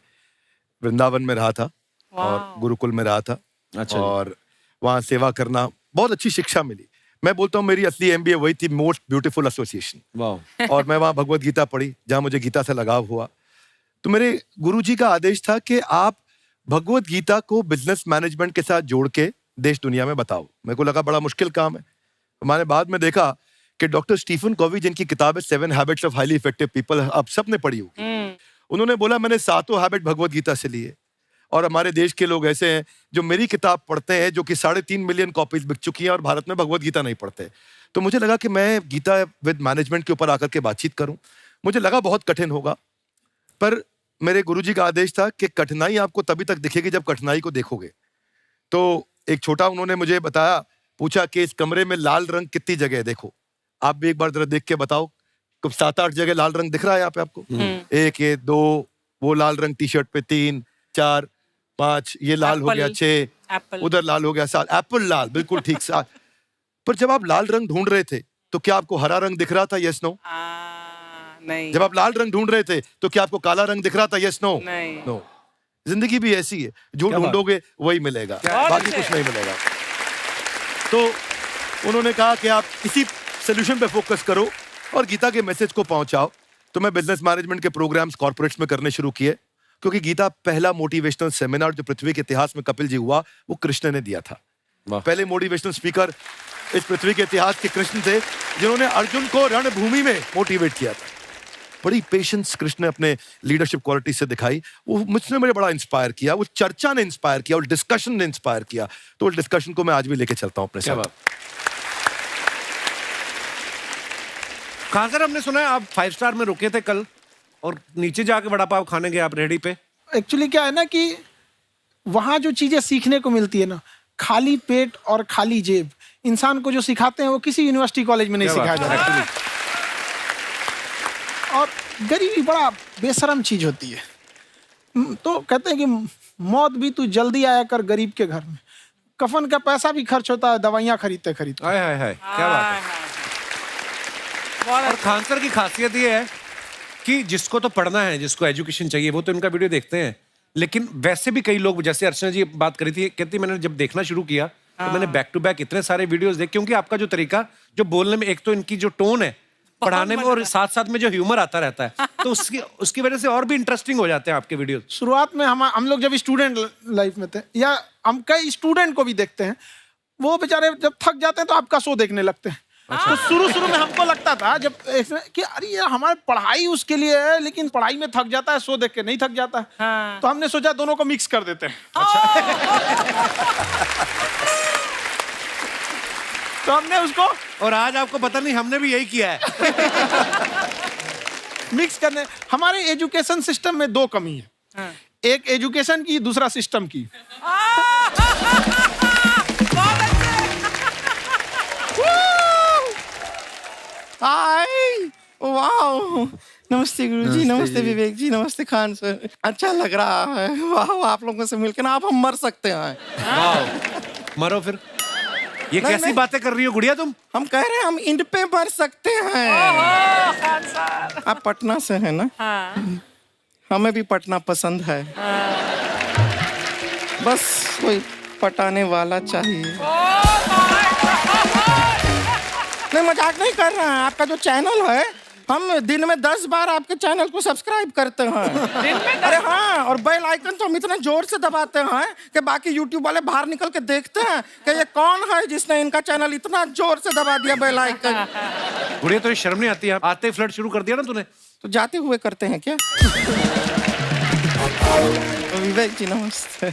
वृंदावन में रहा था और गुरुकुल में रहा था। अच्छा। और वहाँ सेवा करना, बहुत अच्छी शिक्षा मिली। मैं बोलता हूँ मेरी असली एमबीए वही थी, मोस्ट ब्यूटीफुल एसोसिएशन। वाह। और मैं वहाँ भगवत गीता पढ़ी, जहाँ मुझे गीता से लगाव हुआ। तो मेरे गुरुजी का आदेश था कि आप भगवत गीता को बिजनेस मैनेजमेंट के साथ जोड़ के देश दुनिया में बताओ। मेरे को लगा बड़ा मुश्किल काम है। मैंने बाद में देखा कि डॉक्टर स्टीफन कॉवी, जिनकी किताब है 7 habits of highly effective people, आप सबने पढ़ी होगी, उन्होंने बोला मैंने 7 हैबिट भगवत गीता से लिए। और हमारे देश के लोग ऐसे हैं जो मेरी किताब पढ़ते हैं, जो कि 3.5 मिलियन कॉपीज बिक चुकी हैं, और भारत में भगवत गीता नहीं पढ़ते। तो मुझे लगा कि मैं गीता विद मैनेजमेंट के ऊपर आकर के बातचीत करूं। मुझे लगा बहुत कठिन होगा, पर मेरे गुरुजी का आदेश था कि कठिनाई आपको तभी तक दिखेगी जब कठिनाई को देखोगे। तो एक छोटा उन्होंने मुझे बताया, पूछा कि इस कमरे में लाल रंग कितनी जगह है, देखो आप भी एक बार जरा देख के बताओ। कुछ 7-8 जगह लाल रंग दिख रहा है यहाँ पे आपको? 1, ये 2, वो लाल रंग टी शर्ट पे 3, 4, 5, ये लाल हो गया 6, उधर लाल हो गया 7, एप्पल लाल, बिल्कुल ठीक 7। पर जब आप लाल रंग ढूंढ रहे थे तो क्या आपको हरा रंग दिख रहा था? Yes no? नहीं। जब आप लाल रंग ढूंढ रहे थे तो क्या आपको काला रंग दिख रहा था? Yes no? नहीं। नो। जिंदगी भी ऐसी है, जो ढूंढोगे वही मिलेगा, बाकी कुछ नहीं मिलेगा। तो उन्होंने कहा कि आप इसी सोल्यूशन पे फोकस करो और गीता के मैसेज को पहुंचाओ। तो मैं बिजनेस मैनेजमेंट के प्रोग्राम्स कॉर्पोरेट्स में करने शुरू किए, क्योंकि गीता पहला मोटिवेशनल सेमिनार जो पृथ्वी के इतिहास में कपिल जी हुआ, वो कृष्ण ने दिया था। पहले मोटिवेशनल स्पीकर इस पृथ्वी के इतिहास के कृष्ण थे, जिन्होंने अर्जुन को रणभूमि में मोटिवेट किया था। बड़ी पेशेंस कृष्ण ने अपने लीडरशिप क्वालिटी से दिखाई। वो मुझसे मुझे बड़ा इंस्पायर किया, वो चर्चा ने इंस्पायर किया, वो डिस्कशन ने इंस्पायर किया। तो उस डिस्कशन को मैं आज भी लेके चलता हूँ अपने साथ। कहाँ सर, हमने सुना है आप 5 स्टार में रुके थे कल, और नीचे जाके वड़ा पाव खाने गए आप रेहड़ी पे। एक्चुअली क्या है ना कि वहाँ जो चीजें सीखने को मिलती है ना, खाली पेट और खाली जेब इंसान को जो सिखाते हैं वो किसी यूनिवर्सिटी कॉलेज में नहीं सिखाया जाता। और गरीबी बड़ा बेशरम चीज होती है। तो कहते हैं कि मौत भी तू जल्दी आया कर गरीब के घर में। कफन का पैसा भी खर्च होता है दवाइयाँ खरीदते खरीदते। हाय हाय हाय, क्या बात है। और खान सर की खासियत ये है कि जिसको तो पढ़ना है, जिसको एजुकेशन चाहिए, वो तो इनका वीडियो देखते हैं। लेकिन वैसे भी कई लोग, जैसे अर्चना जी बात करी थी, कहती मैंने जब देखना शुरू किया तो मैंने बैक टू बैक इतने सारे वीडियोस देखे, क्योंकि आपका जो तरीका जो बोलने में, एक तो इनकी जो टोन है पढ़ाने में, और साथ साथ में जो ह्यूमर आता रहता है, तो उसकी वजह से और भी इंटरेस्टिंग हो जाते हैं आपके वीडियो। शुरुआत में हम लोग जब स्टूडेंट लाइफ में थे, या हम कई स्टूडेंट को भी देखते हैं, वो बेचारे जब थक जाते हैं तो आपका शो देखने लगते हैं। तो शुरू में हमको लगता था जब कि अरे यार हमारी पढ़ाई उसके लिए है, लेकिन पढ़ाई में थक जाता है, शो देख के नहीं थक जाता है। तो हमने सोचा दोनों को मिक्स कर देते हैं। तो हमने उसको, और आज आपको पता नहीं हमने भी यही किया है। मिक्स करने। हमारे एजुकेशन सिस्टम में 2 कमी है, एक एजुकेशन की, दूसरा सिस्टम की। हाय, वाओ, नमस्ते गुरुजी, नमस्ते विवेक जी, नमस्ते खान सर। अच्छा लग रहा है, वाह, आप लोगों से मिलकर ना आप हम मर सकते हैं। वाह, मरो फिर। ये नहीं, कैसी नहीं। बातें कर रही हो गुड़िया तुम? हम कह रहे हैं हम इंड पे मर सकते हैं। ओहो, खान सर। आप पटना से हैं ना? हाँ। हमें भी पटना पसंद है। बस कोई पटाने वाला चाहिए। नहीं, मजाक नहीं कर रहे हैं। आपका जो चैनल है, हम दिन में 10 बार आपके चैनल को सब्सक्राइब करते हैं। दिन में अरे हाँ, और बेल आइकन तो हम इतना जोर से दबाते हैं कि बाकी यूट्यूब वाले बाहर निकल के देखते हैं कि ये कौन है जिसने इनका चैनल इतना जोर से दबा दिया बेल आइकन। गुड़िया तो ये शर्म नहीं आती है? आते ही फ्लर्ट शुरू कर दिया ना तूने। तो जाते हुए करते हैं क्या? विवेक जी नमस्ते।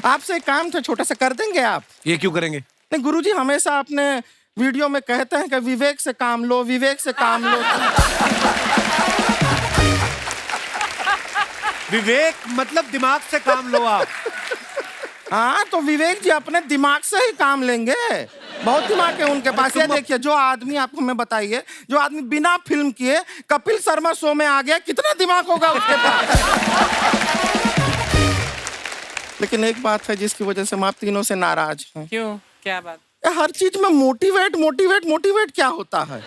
आपसे एक काम था, छोटा सा कर देंगे आप? ये क्यों करेंगे? नहीं, गुरुजी हमेशा अपने वीडियो में कहते हैं कि विवेक से काम लो, विवेक से काम लो। विवेक मतलब दिमाग से काम लो आप। हाँ, तो विवेक जी अपने दिमाग से ही काम लेंगे। बहुत दिमाग है उनके पास। ये देखिए, जो आदमी, आप हमें बताइए, जो आदमी बिना फिल्म किए कपिल शर्मा शो में आ गया, कितना दिमाग होगा उसके पास? लेकिन एक बात है जिसकी वजह से हम आप तीनों से नाराज हैं। क्यों? क्या बात? हर चीज में मोटिवेट मोटिवेट मोटिवेट क्या होता है?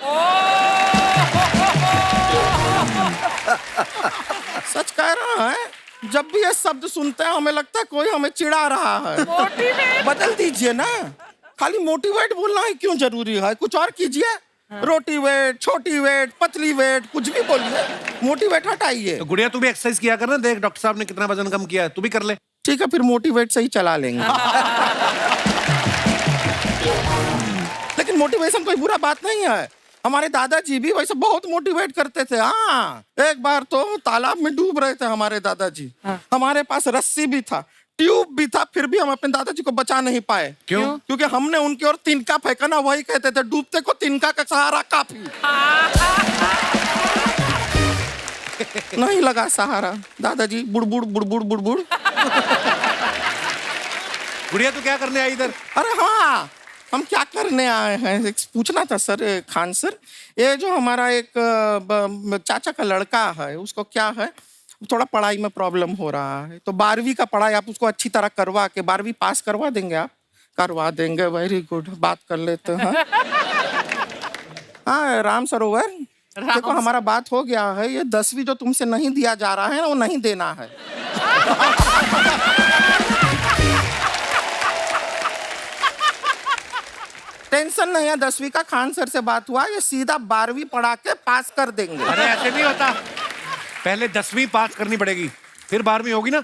सच कह रहा है, जब भी ये शब्द सुनते हैं हमें लगता है कोई हमें चिढ़ा रहा है। मोटिवेट? बदल दीजिए ना, खाली मोटिवेट बोलना ही क्यों जरूरी है? कुछ और कीजिए। रोटी वेट, छोटी वेट, पतली वेट, कुछ भी बोलिए, मोटिवेट हटाइए। तो गुड़िया तू भी एक्सरसाइज किया कर ना, देख डॉक्टर साहब ने कितना वजन कम किया है, तू भी कर ले। ठीक है, फिर मोटिवेट से ही चला लेंगे। लेकिन मोटिवेशन कोई बुरा बात नहीं है। हमारे दादाजी भी वैसे बहुत मोटिवेट करते थे। हाँ, एक बार तो तालाब में डूब रहे थे हमारे दादाजी। हमारे पास रस्सी भी था, ट्यूब भी था, फिर भी हम अपने दादाजी को बचा नहीं पाए। क्यों? क्योंकि हमने उनकी ओर तिनका फेंका ना, वही कहते थे डूबते को तिनका का सहारा काफी। नहीं लगा सहारा, दादाजी बुड़बुड़ बुड़बुड़ बुड़बुड़। गुड़िया तू क्या करने आई इधर? अरे हाँ, हम क्या करने आए हैं, एक पूछना था सर, खान सर। ये जो हमारा एक चाचा का लड़का है, उसको क्या है, थोड़ा पढ़ाई में प्रॉब्लम हो रहा है। तो 12वीं का पढ़ाई आप उसको अच्छी तरह करवा के 12वीं पास करवा देंगे आप? करवा देंगे, वेरी गुड, बात कर लेते हैं। हाँ, राम सरोवर, देखो हमारा बात हो गया है। ये 10वीं जो तुमसे नहीं दिया जा रहा है ना, वो नहीं देना है। टेंशन नहीं है, 10वीं का खान सर से बात हुआ, ये सीधा 12वीं पढ़ा के पास कर देंगे। अरे ऐसे नहीं होता, पहले 10वीं पास करनी पड़ेगी, फिर 12वीं होगी ना।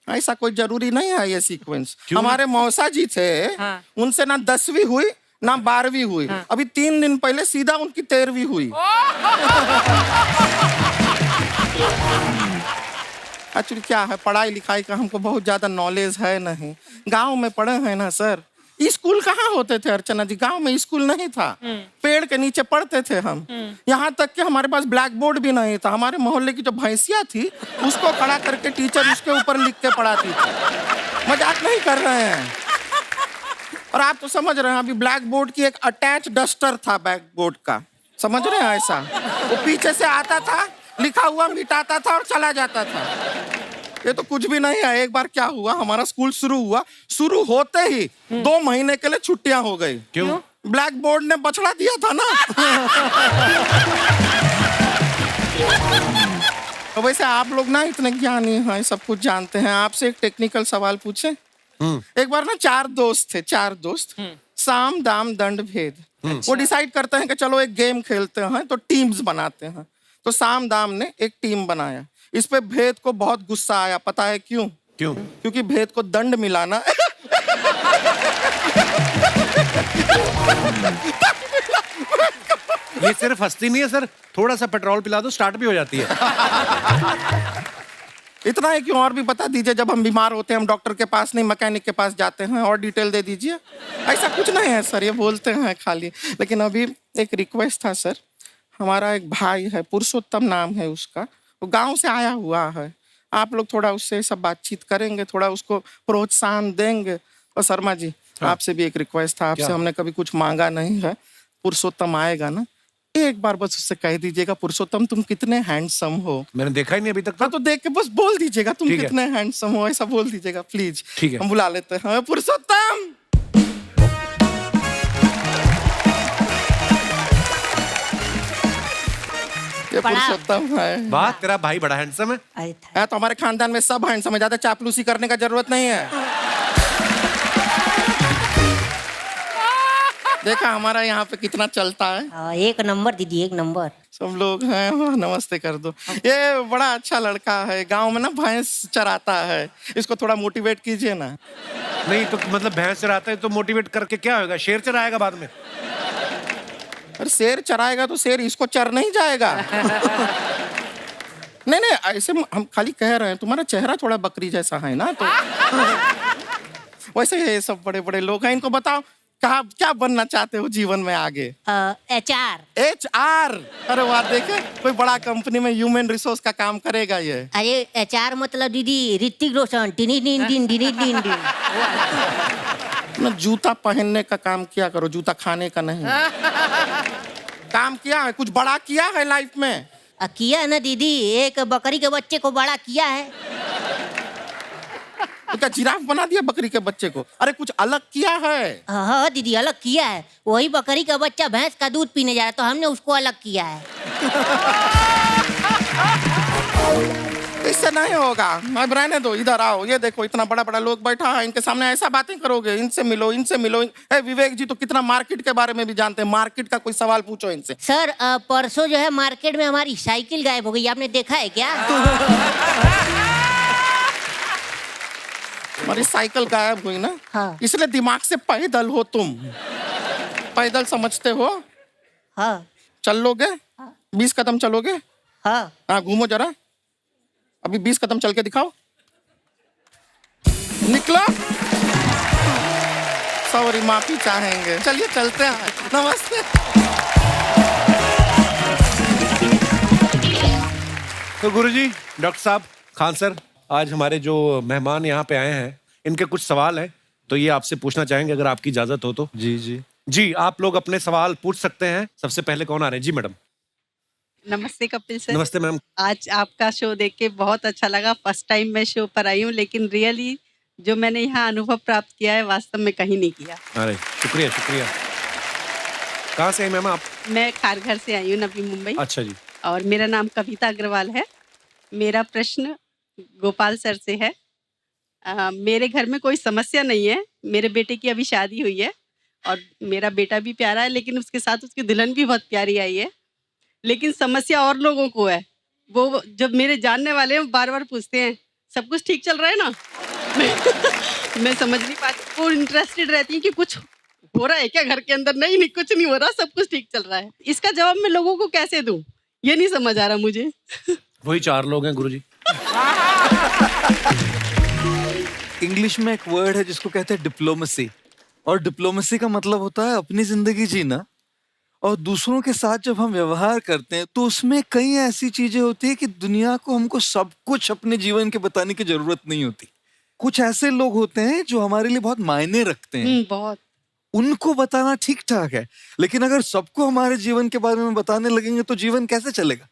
ऐसा कोई जरूरी नहीं है ये सीक्वेंस। क्यों? हमारे मौसा जी थे, हाँ। उनसे ना 10वीं हुई ना 12वीं हुई। अभी 3 दिन पहले सीधा उनकी 13वीं हुई। एक्चुअली क्या है, पढ़ाई लिखाई का हमको बहुत ज्यादा नॉलेज है नहीं। गांव में पढ़े हैं ना सर। स्कूल कहाँ होते थे अर्चना जी? गांव में स्कूल नहीं था, पेड़ के नीचे पढ़ते थे हम। यहाँ तक कि हमारे पास ब्लैक बोर्ड भी नहीं था। हमारे मोहल्ले की जो भैंसिया थी, उसको खड़ा करके टीचर उसके ऊपर लिख के पढ़ाती थी। मजाक नहीं कर रहे हैं। और आप तो समझ रहे हैं, अभी ब्लैक बोर्ड की एक अटैच डस्टर था बैक बोर्ड का, समझ रहे हैं? ऐसा वो पीछे से आता था, लिखा हुआ मिटाता था और चला जाता था। ये तो कुछ भी नहीं है। एक बार क्या हुआ, हमारा स्कूल शुरू हुआ, शुरू होते ही 2 महीने के लिए छुट्टियां हो गई। क्यों? ब्लैक बोर्ड ने बछड़ा दिया था ना। तो वैसे आप लोग ना इतने ज्ञानी हैं, सब कुछ जानते हैं। आपसे एक टेक्निकल सवाल पूछे। एक बार ना 4 दोस्त थे, 4 दोस्त, साम दाम दंड भेद। वो डिसाइड करते हैं कि चलो एक गेम खेलते हैं, तो टीम्स बनाते हैं। तो साम दाम ने एक टीम बनाया। इस पे भेद को बहुत गुस्सा आया। पता है क्यों? क्यों? क्योंकि भेद को दंड मिला ना। ये सिर्फ हंसती नहीं है सर, थोड़ा सा पेट्रोल पिला दो, स्टार्ट भी हो जाती है। इतना है कि और भी बता दीजिए, जब हम बीमार होते हैं हम डॉक्टर के पास नहीं मैकेनिक के पास जाते हैं, और डिटेल दे दीजिए। ऐसा कुछ नहीं है सर, ये बोलते हैं खाली। लेकिन अभी एक रिक्वेस्ट था सर, हमारा एक भाई है, पुरुषोत्तम नाम है उसका, वो गांव से आया हुआ है। आप लोग थोड़ा उससे सब बातचीत करेंगे, थोड़ा उसको प्रोत्साहन देंगे। और शर्मा जी, आपसे भी एक रिक्वेस्ट था, आपसे हमने कभी कुछ मांगा नहीं है। पुरुषोत्तम आएगा ना, एक बार बस उससे कह दीजिएगा, पुरुषोत्तम तुम कितने हैंडसम हो। मैंने देखा ही नहीं अभी तक। हाँ, तो देख के बस बोल दीजिएगा तुम ठीक है। कितने हैंडसम हो, ऐसा बोल दीजिएगा प्लीज। ठीक है। हम बुला लेते हैं पुरुषोत्तम। ये बड़ा- पुरुषोत्तम है। वाह, तेरा भाई बड़ा हैंडसम है। अरे है तो हमारे खानदान में सब हैंडसम है, ज्यादा चापलूसी करने का जरूरत नहीं है। देखा हमारा यहाँ पे कितना चलता है। हाँ, एक नंबर दीदी, एक नंबर। सब लोग हैं, हाँ, नमस्ते कर दो। ये बड़ा अच्छा लड़का है, गांव में ना भैंस चराता है, इसको थोड़ा मोटिवेट कीजिए ना। नहीं तो मतलब भैंस चराता है तो मोटिवेट करके क्या होगा? शेर चराएगा बाद में। अरे शेर चराएगा तो शेर इसको चर नहीं जाएगा। नहीं नहीं, ऐसे हम खाली कह रहे हैं, तुम्हारा चेहरा थोड़ा बकरी जैसा है ना, तो वैसे ये सब बड़े बड़े लोग हैं। इनको बताओ कहा क्या बनना चाहते हो जीवन में आगे? HR। HR। अरे वाह, देखे कोई बड़ा कंपनी में ह्यूमन रिसोर्स का काम करेगा ये। अरे HR मतलब दीदी ऋतिक रोशन। टिनी टिन टिन टिनी टिन टिन। ना जूता पहनने का काम किया करो, जूता खाने का नहीं। काम किया है, कुछ बड़ा किया है लाइफ में? किया है ना दीदी, एक बकरी के बच्चे को बड़ा किया है। तो क्या जिराफ बना दिया बकरी के बच्चे को? अरे कुछ अलग किया है। हाँ दीदी, अलग किया है। वही बकरी का बच्चा भैंस का दूध पीने जा रहा है तो हमने उसको अलग किया है। इससे नहीं होगा, अब रहने दो, इधर आओ। ये देखो इतना बड़ा बड़ा लोग बैठा है, इनके सामने ऐसा बातें करोगे? इनसे मिलो, इनसे मिलो। विवेक जी तो कितना मार्केट के बारे में भी जानते हैं, मार्केट का कोई सवाल पूछो इनसे। सर परसों जो है मार्केट में हमारी साइकिल गायब हो गई, आपने देखा है क्या? हमारी साइकिल गायब हुई ना, हाँ। इसलिए दिमाग से पैदल हो तुम। पैदल समझते हो? हाँ चलोगे? 20 कदम चलोगे? हाँ। हाँ, घूमो जरा, अभी 20 कदम चल के दिखाओ। निकलो। सॉरी, माफी चाहेंगे। चलिए चलते हैं, नमस्ते। तो गुरुजी, डॉक्टर साहब, खान सर, आज हमारे जो मेहमान यहाँ पे आए हैं, इनके कुछ सवाल हैं, तो ये आपसे पूछना चाहेंगे अगर आपकी इजाजत हो तो। जी जी जी, आप लोग अपने सवाल पूछ सकते हैं। सबसे पहले कौन आ रहे हैं? जी मैडम। नमस्ते कपिल सर। नमस्ते मैम। आज आपका शो देख के बहुत अच्छा लगा। फर्स्ट टाइम मैं शो पर आई हूँ, लेकिन रियली जो मैंने यहाँ अनुभव प्राप्त किया है वास्तव में कहीं नहीं किया। अरे शुक्रिया शुक्रिया। कहाँ से आई मैम आप? मैं खारघर से आई हूँ, नवी मुंबई। अच्छा जी। और मेरा नाम कविता अग्रवाल है। मेरा प्रश्न गोपाल सर से है। मेरे घर में कोई समस्या नहीं है। मेरे बेटे की अभी शादी हुई है और मेरा बेटा भी प्यारा है, लेकिन उसके साथ उसकी दुल्हन भी बहुत प्यारी आई है। लेकिन समस्या और लोगों को है। वो जब मेरे जानने वाले हैं बार बार पूछते हैं सब कुछ ठीक चल रहा है ना। मैं समझ नहीं पाती। वो इंटरेस्टेड रहती है कि कुछ हो रहा है क्या घर के अंदर। नहीं नहीं, कुछ नहीं हो रहा, सब कुछ ठीक चल रहा है। इसका जवाब मैं लोगों को कैसे दूं, ये नहीं समझ आ रहा मुझे। वही 4 लोग हैं गुरुजी। इंग्लिश में एक वर्ड है जिसको कहते हैं डिप्लोमेसी, और डिप्लोमेसी का मतलब होता है अपनी जिंदगी जीना। और दूसरों के साथ जब हम व्यवहार करते हैं तो उसमें कई ऐसी चीजें होती है कि दुनिया को हमको सब कुछ अपने जीवन के बताने की जरूरत नहीं होती। कुछ ऐसे लोग होते हैं जो हमारे लिए बहुत मायने रखते हैं, बहुत। उनको बताना ठीक ठाक है, लेकिन अगर सबको हमारे जीवन के बारे में बताने लगेंगे तो जीवन कैसे चलेगा?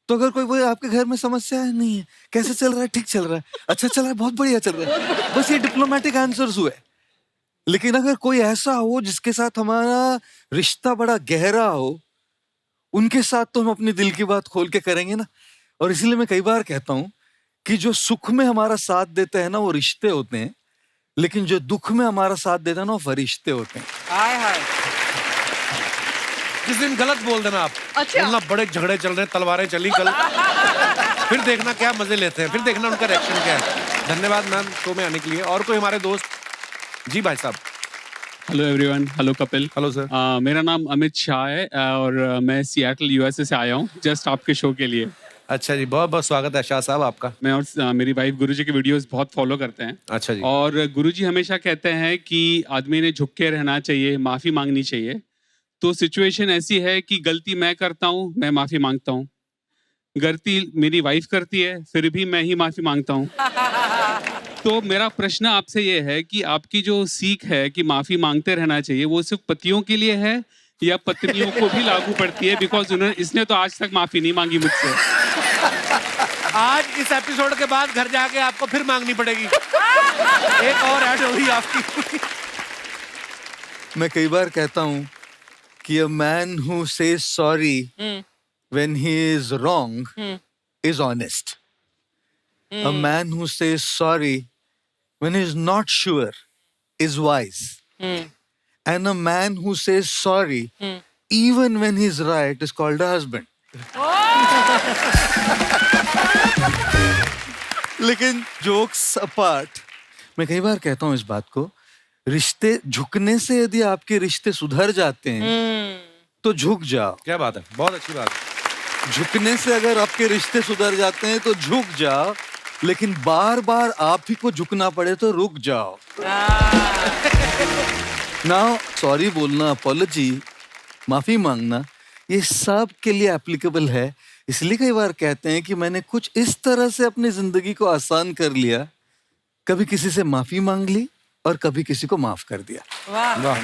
तो अगर कोई आपके घर में समस्या है, नहीं है, कैसे चल रहा है? ठीक चल रहा है, अच्छा चल रहा है, बहुत बढ़िया चल रहा है, बस ये डिप्लोमेटिक आंसर्स हुए। लेकिन अगर कोई ऐसा हो जिसके साथ हमारा रिश्ता बड़ा गहरा हो, उनके साथ तो हम अपने दिल की बात खोल के करेंगे ना। और इसलिए मैं कई बार कहता हूं कि जो सुख में हमारा साथ देते हैं ना वो रिश्ते होते हैं, लेकिन जो दुख में हमारा साथ देता है ना वो फरिश्ते होते हैं। हाय हाय। जिस दिन गलत बोल देना आप। अच्छा। बोलना बड़े झगड़े चल रहे हैं, तलवारें चली कल। फिर देखना क्या मजे लेते हैं, फिर देखना उनका रिएक्शन क्या है। धन्यवाद मैम शो में आने के लिए। और कोई हमारे दोस्त? जी भाई साहब। Hello everyone. Hello Kapil. Hello sir. मेरा नाम अमित शाह है और मैं सिएटल यूएसए से आया हूँ जस्ट आपके शो के लिए। अच्छा जी, बहुत बहुत स्वागत है शाह साहब आपका। मैं और मेरी वाइफ गुरुजी के वीडियोस बहुत फॉलो करते हैं। अच्छा जी। और गुरुजी हमेशा कहते हैं कि आदमी ने झुक के रहना चाहिए, माफ़ी मांगनी चाहिए। तो सिचुएशन ऐसी है कि गलती मैं करता हूँ, मैं माफ़ी मांगता हूँ। गलती मेरी वाइफ करती है, फिर भी मैं ही माफ़ी मांगता हूँ। तो मेरा प्रश्न आपसे ये है कि आपकी जो सीख है कि माफ़ी मांगते रहना चाहिए, वो सिर्फ पतियों के लिए है या पत्नियों को भी लागू पड़ती है? बिकॉज इसने तो आज तक माफ़ी नहीं मांगी मुझसे। आज इस एपिसोड के बाद घर जाके आपको फिर मांगनी पड़ेगी। एक और ऐड होगी आपकी। मैं कई बार कहता हूं कि a man who says sorry when he is wrong is honest. A man who says sorry when he is not sure is wise. And a man who says sorry even when he's right is called a husband. लेकिन jokes apart, मैं कई बार कहता हूं इस बात को, रिश्ते झुकने से यदि आपके रिश्ते सुधर जाते हैं तो झुक जाओ। क्या बात है, बहुत अच्छी बात है। झुकने से अगर आपके रिश्ते सुधर जाते हैं तो झुक जाओ, लेकिन बार बार आप ही को झुकना पड़े तो रुक जाओ। नाउ सॉरी बोलना, अपॉलजी, माफी मांगना, ये सब के लिए एप्लीकेबल है। इसलिए कई बार कहते हैं कि मैंने कुछ इस तरह से अपनी जिंदगी को आसान कर लिया, कभी किसी से माफी मांग ली और कभी किसी को माफ कर दिया। वाह,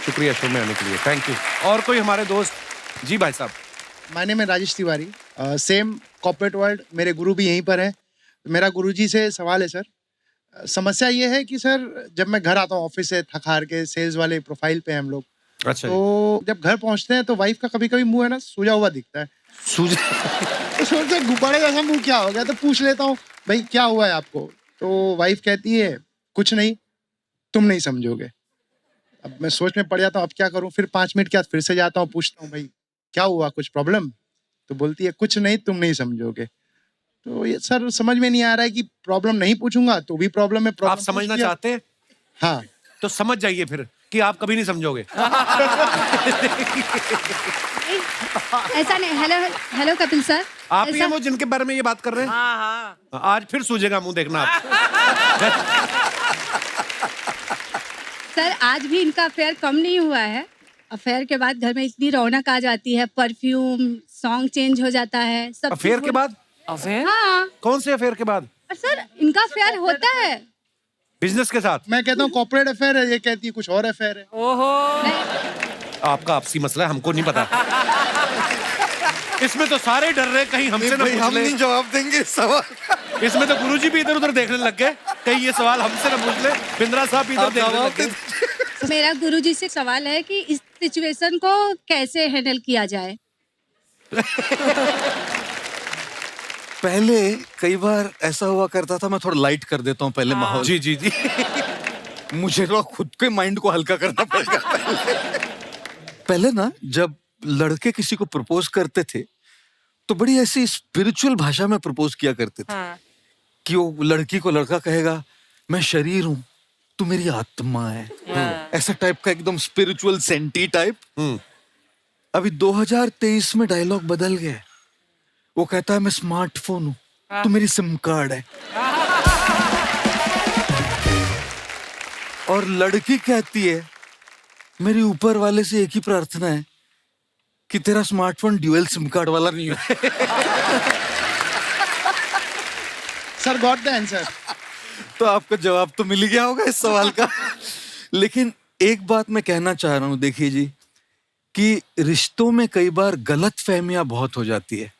शुक्रिया शो में आने के लिए, थैंक यू। और कोई हमारे दोस्त? जी भाई साहब। माय नेम है Rajesh Tiwari, same corporate world, मेरे गुरु भी यहीं पर है। मेरा गुरुजी से सवाल है सर, समस्या ये है कि सर जब मैं घर आता हूँ ऑफिस से थक हार के, सेल्स वाले प्रोफाइल पे हम लोग, अच्छा, तो जब घर पहुंचते हैं तो वाइफ का कभी कभी मुंह है ना सूजा हुआ दिखता है। सूजा? तो सोचते हैं गुब्बारे जैसा मुंह क्या हो गया, तो पूछ लेता हूँ भाई क्या हुआ है आपको, तो वाइफ कहती है कुछ नहीं, तुम नहीं समझोगे। अब मैं सोच में पड़ जाता हूँ अब क्या करूँ, फिर 5 मिनट के बाद फिर से जाता हूँ, पूछता हूँ भाई क्या हुआ, कुछ प्रॉब्लम, तो बोलती है कुछ नहीं, तुम नहीं समझोगे। तो ये सर समझ में नहीं आ रहा है कि प्रॉब्लम नहीं पूछूंगा तो भी प्रॉब्लम है। आप समझना चाहते हैं? हाँ, तो समझ जाइए फिर कि आप कभी नहीं समझोगे। ऐसा नहीं। हेलो हेलो कपिल सर, आप ही हैं वो जिनके बारे में ये बात कर रहे हैं? हाँ हाँ। आज फिर सूझेगा मुंह, देखना आप। सर आज भी इनका अफेयर कम नहीं हुआ है। अफेयर के बाद घर में इतनी रौनक आ जाती है, परफ्यूम, सॉन्ग चेंज हो जाता है, सब अफेयर के बाद? अफेयर? हाँ। कौन से अफेयर के बाद? सर इनका अफेयर होता है बिजनेस के साथ। मैं कहता हूँ कॉर्पोरेट अफेयर है, ये कहती है कुछ और अफेयर है। ओहो, आपका आपसी मसला है, हमको नहीं पता। इसमें तो सारे डर रहे कहीं हमसे ना भाई, पूछ हम ले। नहीं जवाब देंगे इस सवाल। इसमें तो गुरुजी भी इधर उधर देखने लग गए, कहीं ये सवाल हमसे ना पूछ ले। बिंद्रा साहब भी इधर देखने लग गए। मेरा गुरुजी से सवाल है कि इस सिचुएशन को कैसे हैंडल किया जाए। पहले कई बार ऐसा हुआ करता था, मैं थोड़ा लाइट कर देता हूँ पहले माहौल। जी जी जी। मुझे तो खुद के माइंड को हल्का करना पड़ेगा पहले ना, जब लड़के किसी को प्रपोज करते थे तो बड़ी ऐसी स्पिरिचुअल भाषा में प्रपोज किया करते थे। हाँ। कि वो लड़की को लड़का कहेगा मैं शरीर हूँ, तू मेरी आत्मा है। ऐसा टाइप का एकदम स्पिरिचुअल सेंटी टाइप। अभी 2023 में डायलॉग बदल गया, वो कहता है मैं स्मार्टफोन हूँ, तू मेरी सिम कार्ड है। और लड़की कहती है मेरी ऊपर वाले से एक ही प्रार्थना है कि तेरा स्मार्टफोन ड्यूअल सिम कार्ड वाला नहीं हो। Sir got the answer. तो आपको जवाब तो मिल गया होगा इस सवाल का। लेकिन एक बात मैं कहना चाह रहा हूं, देखिए जी, कि रिश्तों में कई बार गलत फहमियां बहुत हो जाती है।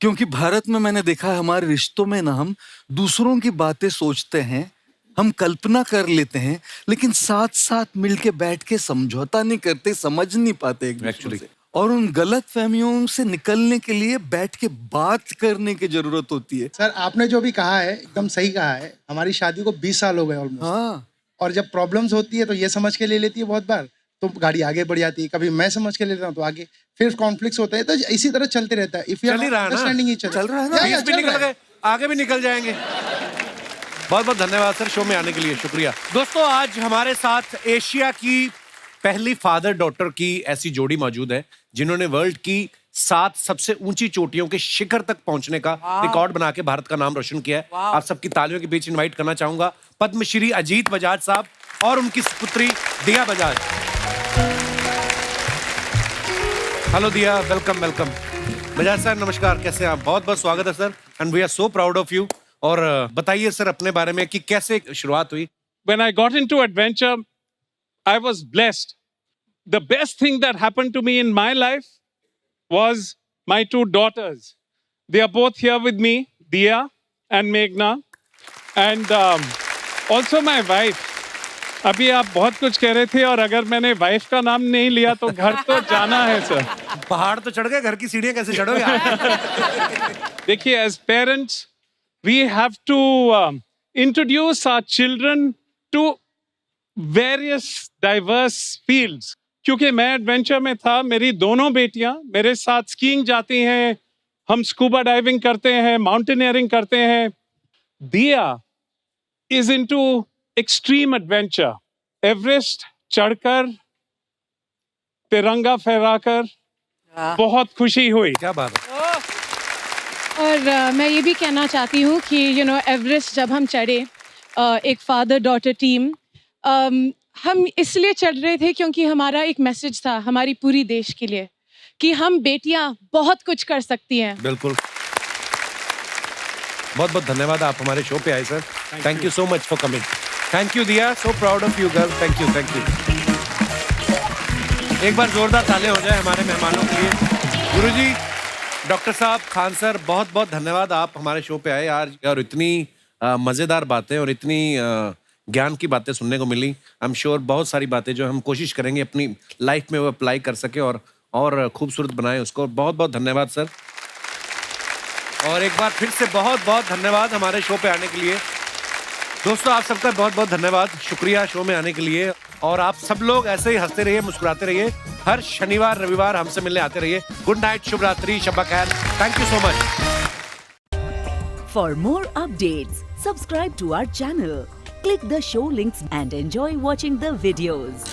क्योंकि भारत में मैंने देखा है हमारे रिश्तों में ना हम दूसरों की बातें सोचते हैं, हम कल्पना कर लेते हैं, लेकिन साथ साथ मिलके बैठ के समझौता नहीं करते, समझ नहीं पाते एक दूसरे से। और उन गलत फहमियों से निकलने के लिए बैठ के बात करने की जरूरत होती है। सर आपने जो भी कहा है एकदम सही कहा है। हमारी शादी को 20 साल हो गए ऑलमोस्ट। हाँ। और जब प्रॉब्लम्स होती है तो ये समझ के ले लेती है बहुत बार, तो गाड़ी आगे बढ़ जाती है। कभी मैं समझ के लेता हूँ तो आगे, फिर कॉन्फ्लिक्ट्स होते हैं, तो इसी तरह चलते रहता है। चल ही रहा है ना? चल रहा है ना? 20 भी निकल गए, आगे भी निकल जाएंगे। बहुत बहुत धन्यवाद सर शो में आने के लिए, शुक्रिया। दोस्तों आज हमारे साथ एशिया की पहली फादर डॉटर की ऐसी जोड़ी मौजूद है जिन्होंने वर्ल्ड की 7 सबसे ऊंची चोटियों के शिखर तक पहुंचने का रिकॉर्ड बना के भारत का नाम रोशन किया है। आप सबकी तालियों के बीच इनवाइट करना चाहूंगा पद्मश्री अजीत बजाज साहब और उनकी पुत्री Diya Bajaj. Hello Diya, welcome welcome. Bajaj sir नमस्कार, कैसे हैं आप? बहुत बहुत स्वागत है sir, and we are so proud of you. और बताइए सर अपने बारे में कि कैसे शुरुआत हुई। When I got into adventure, I was blessed. The best thing that happened to me in my life was my 2 daughters. They are both here with me, Dia and Meghna. And also my wife. अभी आप बहुत कुछ कह रहे थे और अगर मैंने वाइफ का नाम नहीं लिया तो घर तो जाना है सर। पहाड़ तो चढ़ गए, घर की सीढ़ियां कैसे चढ़ोगे? देखिए, as parents we have to introduce our children to various diverse fields. क्योंकि मैं एडवेंचर में था, मेरी दोनों बेटियां मेरे साथ स्कीइंग जाती हैं, हम स्कूबा डाइविंग करते हैं, माउंटेनियरिंग करते हैं। दिया is into extreme adventure, Everest चढ़कर, तिरंगा फहराकर, बहुत खुशी हुई। क्या बात है। और मैं ये भी कहना चाहती हूँ कि एवरेस्ट जब हम चढ़े, एक फादर डॉटर टीम, हम इसलिए चढ़ रहे थे क्योंकि हमारा एक मैसेज था हमारी पूरी देश के लिए कि हम बेटियां बहुत कुछ कर सकती हैं। बिल्कुल। बहुत बहुत धन्यवाद, आप हमारे शो पे आए sir. Thank you so much for coming. Thank you Diya, so proud of you girl. Thank you, thank you. एक बार जोरदार ताले हो जाए हमारे मेहमानों के लिए। गुरुजी, डॉक्टर साहब, खान सर, बहुत बहुत धन्यवाद, आप हमारे शो पे आए आज और इतनी मजेदार बातें और इतनी ज्ञान की बातें सुनने को मिली। आई एम श्योर बहुत सारी बातें जो हम कोशिश करेंगे अपनी लाइफ में वो अप्लाई कर सके और खूबसूरत बनाए उसको। बहुत बहुत धन्यवाद सर। और एक बार फिर से बहुत बहुत धन्यवाद हमारे शो पे आने के लिए। दोस्तों, आप सबका बहुत बहुत धन्यवाद, शुक्रिया शो में आने के लिए। और आप सब लोग ऐसे ही हंसते रहिए, मुस्कुराते रहिए। हर शनिवार रविवार हमसे मिलने आते रहिए। गुड नाइट, शुभ रात्रि, शब्बा खैर। Thank you so much. For more updates, subscribe to our channel, click the show links and enjoy watching the videos.